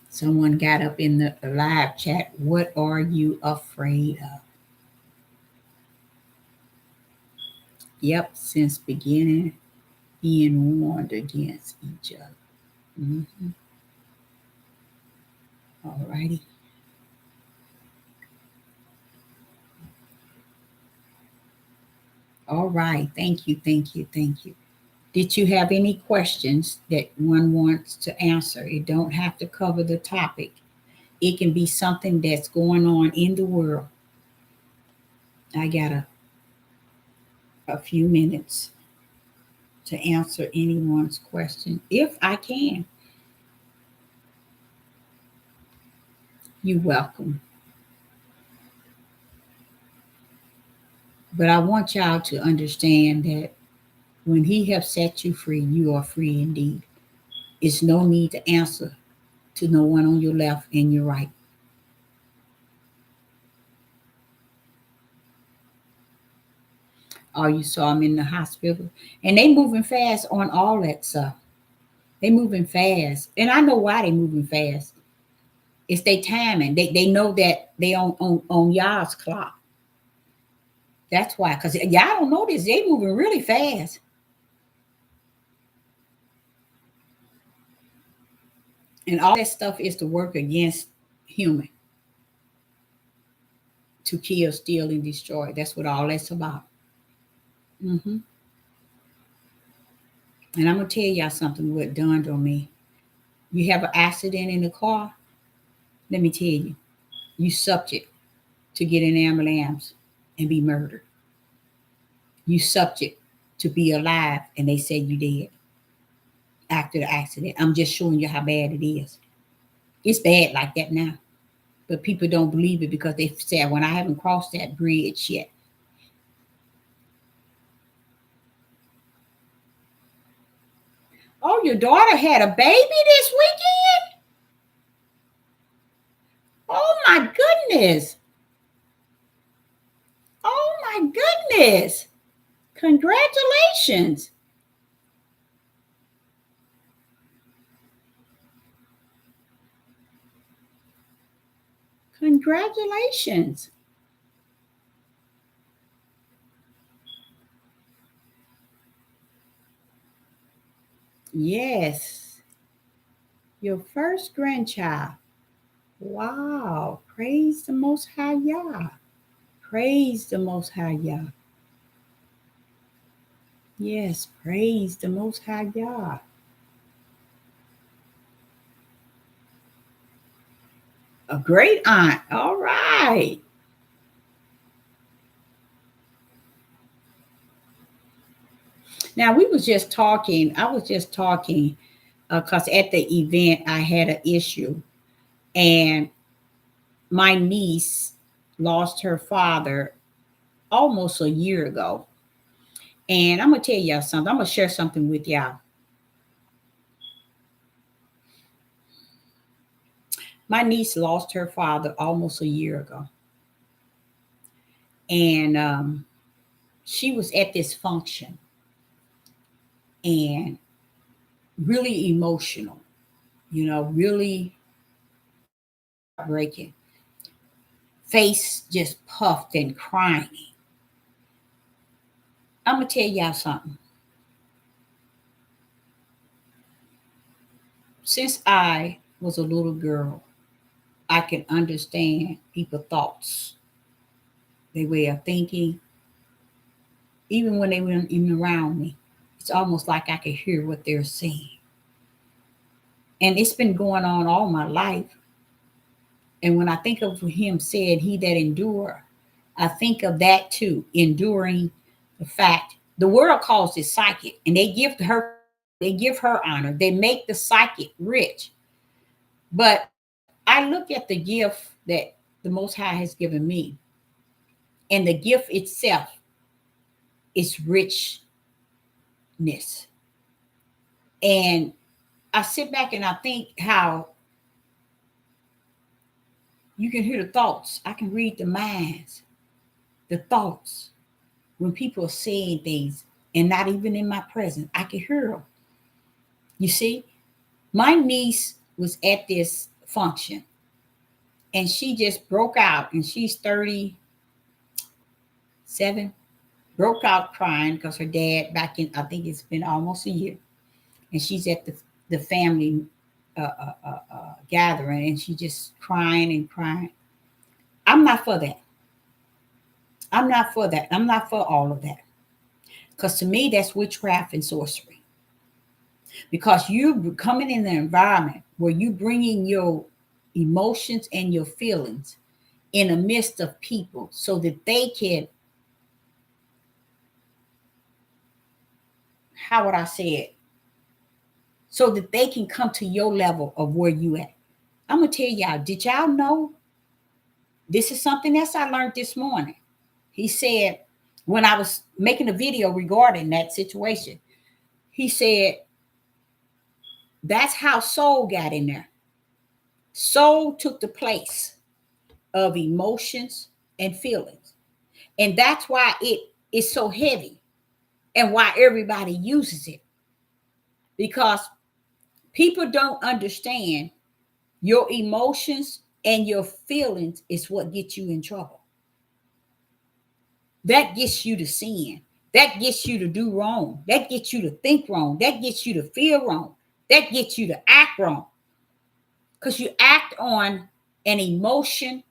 Someone got up in the live chat. What are you afraid of? Yep, since beginning, being warned against each other. Mm-hmm. All righty. All right. Thank you, thank you, thank you. Did you have any questions that one wants to answer? It don't have to cover the topic. It can be something that's going on in the world. I got a few minutes to answer anyone's question, if I can. You're welcome. But I want y'all to understand that when he has set you free, you are free indeed. It's no need to answer to no one on your left and your right. Oh, you saw them in the hospital. And they moving fast on all that stuff. They moving fast. And I know why they moving fast. It's their timing. They know that they on y'all's clock. That's why. Because y'all don't know this. They moving really fast. And all that stuff is to work against human. To kill, steal, and destroy. That's what all that's about. Mm-hmm. And I'm going to tell y'all something what dawned on me. You have an accident in the car, let me tell you, you subject to get an ambulance and be murdered. You subject to be alive and they say you dead after the accident. I'm just showing you how bad it is. It's bad like that now. But people don't believe it because they say, when I haven't crossed that bridge yet. Oh, your daughter had a baby this weekend? Oh my goodness. Oh my goodness. Congratulations. Congratulations. Yes. Your first grandchild. Wow. Praise the Most High Yah. Praise the Most High Yah. Yes, praise the Most High God. A great aunt. All right. Now we was just talking. I was just talking because at the event I had an issue, and my niece lost her father almost a year ago. And I'm gonna tell y'all something. I'm gonna share something with y'all. My niece lost her father almost a year ago, and she was at this function and really emotional. Really breaking. Face just puffed and crying. I'm gonna tell y'all something. Since I was a little girl, I can understand people's thoughts, their way of thinking, even when they weren't even around me. It's almost like I could hear what they're saying. And it's been going on all my life. And when I think of him said, he that endure, I think of that too, enduring the fact. The world calls it psychic, and they give her honor. They make the psychic rich. But I look at the gift that the Most High has given me, and the gift itself is richness. And I sit back and I think how you can hear the thoughts. I can read the minds, the thoughts when people are saying things and not even in my presence. I can hear them. You see, my niece was at this function and she just broke out, and she's 37, broke out crying because her dad, back in, I think it's been almost a year, and she's at the family gathering, and she just crying and crying. I'm not for that. I'm not for that. I'm not for all of that. Because to me, that's witchcraft and sorcery. Because you coming in an environment where you bringing your emotions and your feelings in the midst of people so that they can, how would I say it? So that they can come to your level of where you at. I'm going to tell y'all, did y'all know? This is something else I learned this morning. He said, when I was making a video regarding that situation, he said, that's how soul got in there. Soul took the place of emotions and feelings. And that's why it is so heavy and why everybody uses it. Because people don't understand your emotions and your feelings is what gets you in trouble. That gets you to sin. That gets you to do wrong. That gets you to think wrong. That gets you to feel wrong. That gets you to act wrong. Because you act on an emotion,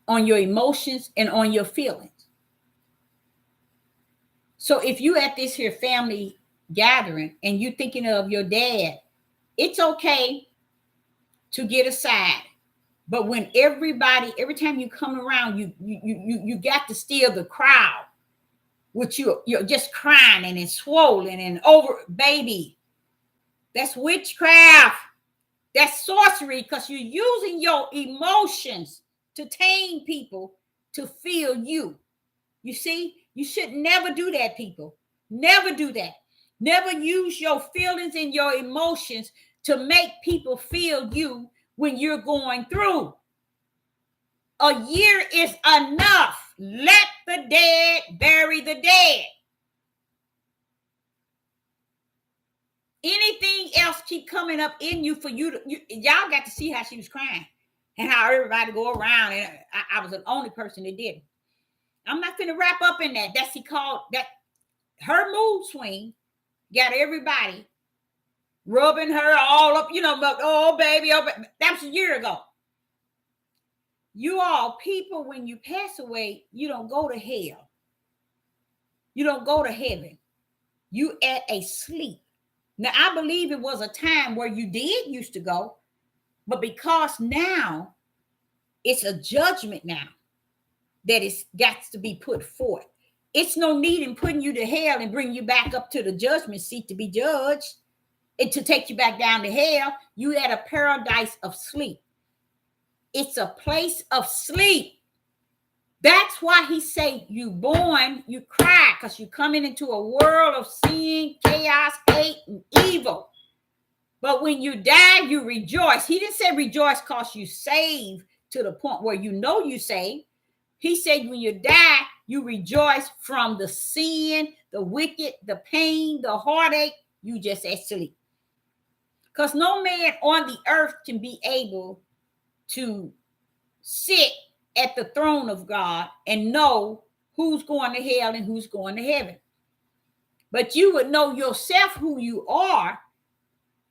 on your emotions, and on your feelings. So if you at this here family gathering and you thinking of your dad, it's okay to get aside. But when every time you come around, you got to steal the crowd, which you're just crying and it's swollen and over, baby. That's witchcraft. That's sorcery, because you're using your emotions to tame people to feel you. You see, you should never do that, people. Never do that. Never use your feelings and your emotions to make people feel you when you're going through. A year is enough. Let the dead bury the dead. Anything else keep coming up in you for you to, y'all got to see how she was crying and how everybody go around, and I was the only person that did. I'm not finna wrap up in that. That's he called that. Her mood swing got everybody rubbing her all up, but oh baby, that was a year ago. You all people, when you pass away, you don't go to hell. You don't go to heaven. You at a sleep. Now, I believe it was a time where you did used to go, but because now it's a judgment now that it's got to be put forth. It's no need in putting you to hell and bring you back up to the judgment seat to be judged and to take you back down to hell. You at a paradise of sleep. It's a place of sleep. That's why he say you born, you cry, because you're coming into a world of sin, chaos, hate, and evil. But when you die, you rejoice. He didn't say rejoice because you saved to the point where you know you saved. He said when you die, you rejoice from the sin, the wicked, the pain, the heartache. You just at sleep. Because no man on the earth can be able to sit at the throne of God and know who's going to hell and who's going to heaven. But you would know yourself who you are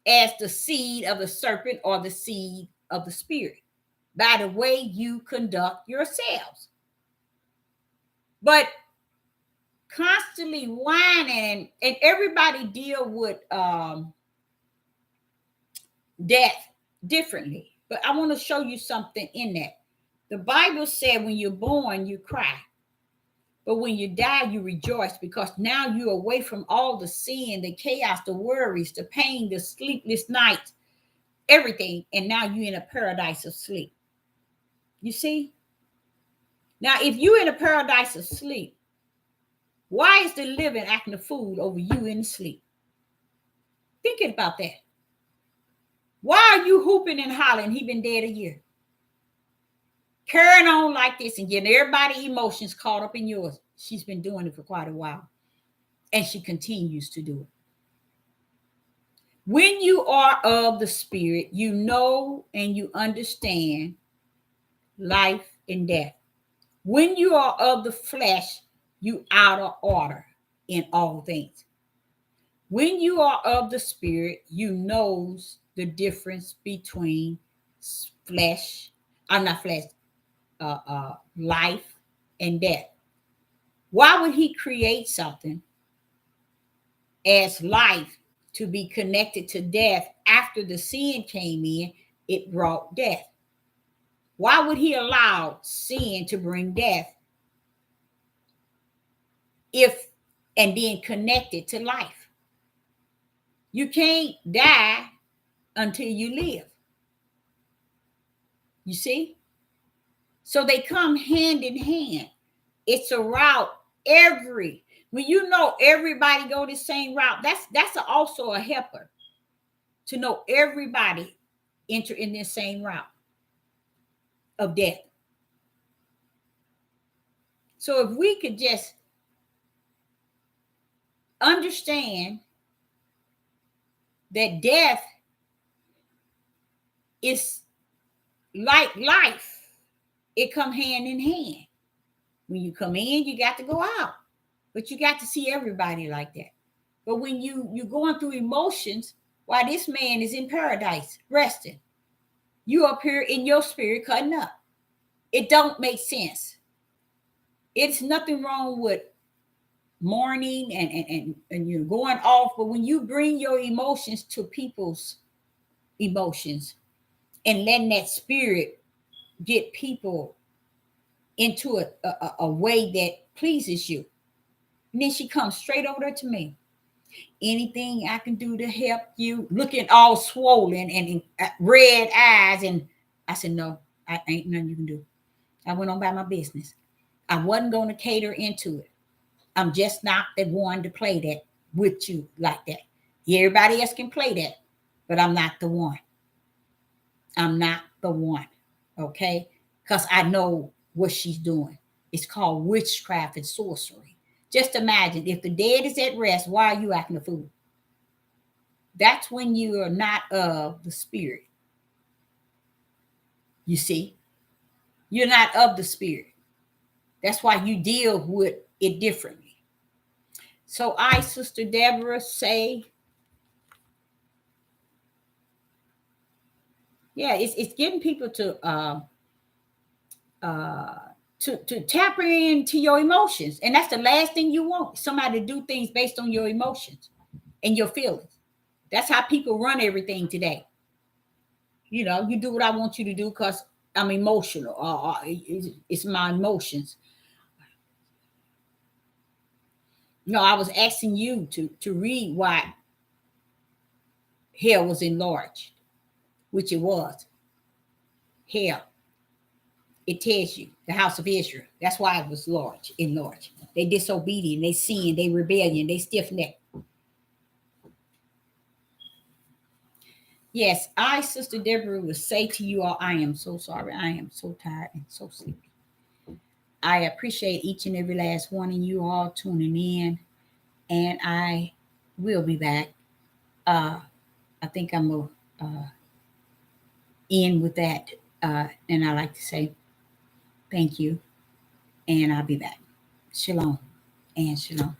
as the seed of the serpent or the seed of the spirit by the way you conduct yourselves. But constantly whining, and everybody deal with death differently. But I want to show you something in that. The Bible said when you're born, you cry. But when you die, you rejoice because now you're away from all the sin, the chaos, the worries, the pain, the sleepless nights, everything. And now you're in a paradise of sleep. You see? Now, if you're in a paradise of sleep, why is the living acting a fool over you in sleep? Thinking about that. Why are you hooping and hollering? He been dead a year. Carrying on like this and getting everybody's emotions caught up in yours. She's been doing it for quite a while. And she continues to do it. When you are of the spirit, you know and you understand life and death. When you are of the flesh, you out of order in all things. When you are of the spirit, you knows the difference between flesh, life and death. Why would he create something as life to be connected to death after the sin came in? It brought death. Why would he allow sin to bring death and then connect it to life? You can't die until you live. You see? So they come hand in hand. It's a route. When you know everybody go the same route, that's also a helper to know everybody enter in the same route of death. So if we could just understand that death is like life, it come hand in hand. When you come in, you got to go out, but you got to see everybody like that. But when you're going through emotions, while this man is in paradise resting, you up here in your spirit cutting up. It don't make sense. It's nothing wrong with mourning and you're going off, but when you bring your emotions to people's emotions and letting that spirit get people into a way that pleases you, and then she comes straight over there to me. Anything I can do to help you? Looking all swollen and red eyes. And I said, no, I ain't nothing you can do. I went on by my business. I wasn't going to cater into it. I'm just not the one to play that with you like that. Everybody else can play that, but I'm not the one. I'm not the one. Okay? Because I know what she's doing. It's called witchcraft and sorcery. Just imagine if the dead is at rest, why are you acting a fool? That's when you are not of the spirit. You see, you're not of the spirit. That's why you deal with it differently. So I, Sister Deborah, say, yeah, it's getting people to to tap into your emotions. And that's the last thing you want. Somebody to do things based on your emotions and your feelings. That's how people run everything today. You know, you do what I want you to do because I'm emotional, or it's my emotions. No, I was asking you to read why hell was enlarged, which it was. Hell, it tells you the house of Israel. That's why it was large, enlarged. They disobedient, they sin, they rebellion, they stiff neck. Yes, I, Sister Deborah, will say to you all, I am so sorry. I am so tired and so sleepy. I appreciate each and every last one of you all tuning in, and I will be back. I think I'm going to end with that. And I like to say thank you, and I'll be back. Shalom and shalom.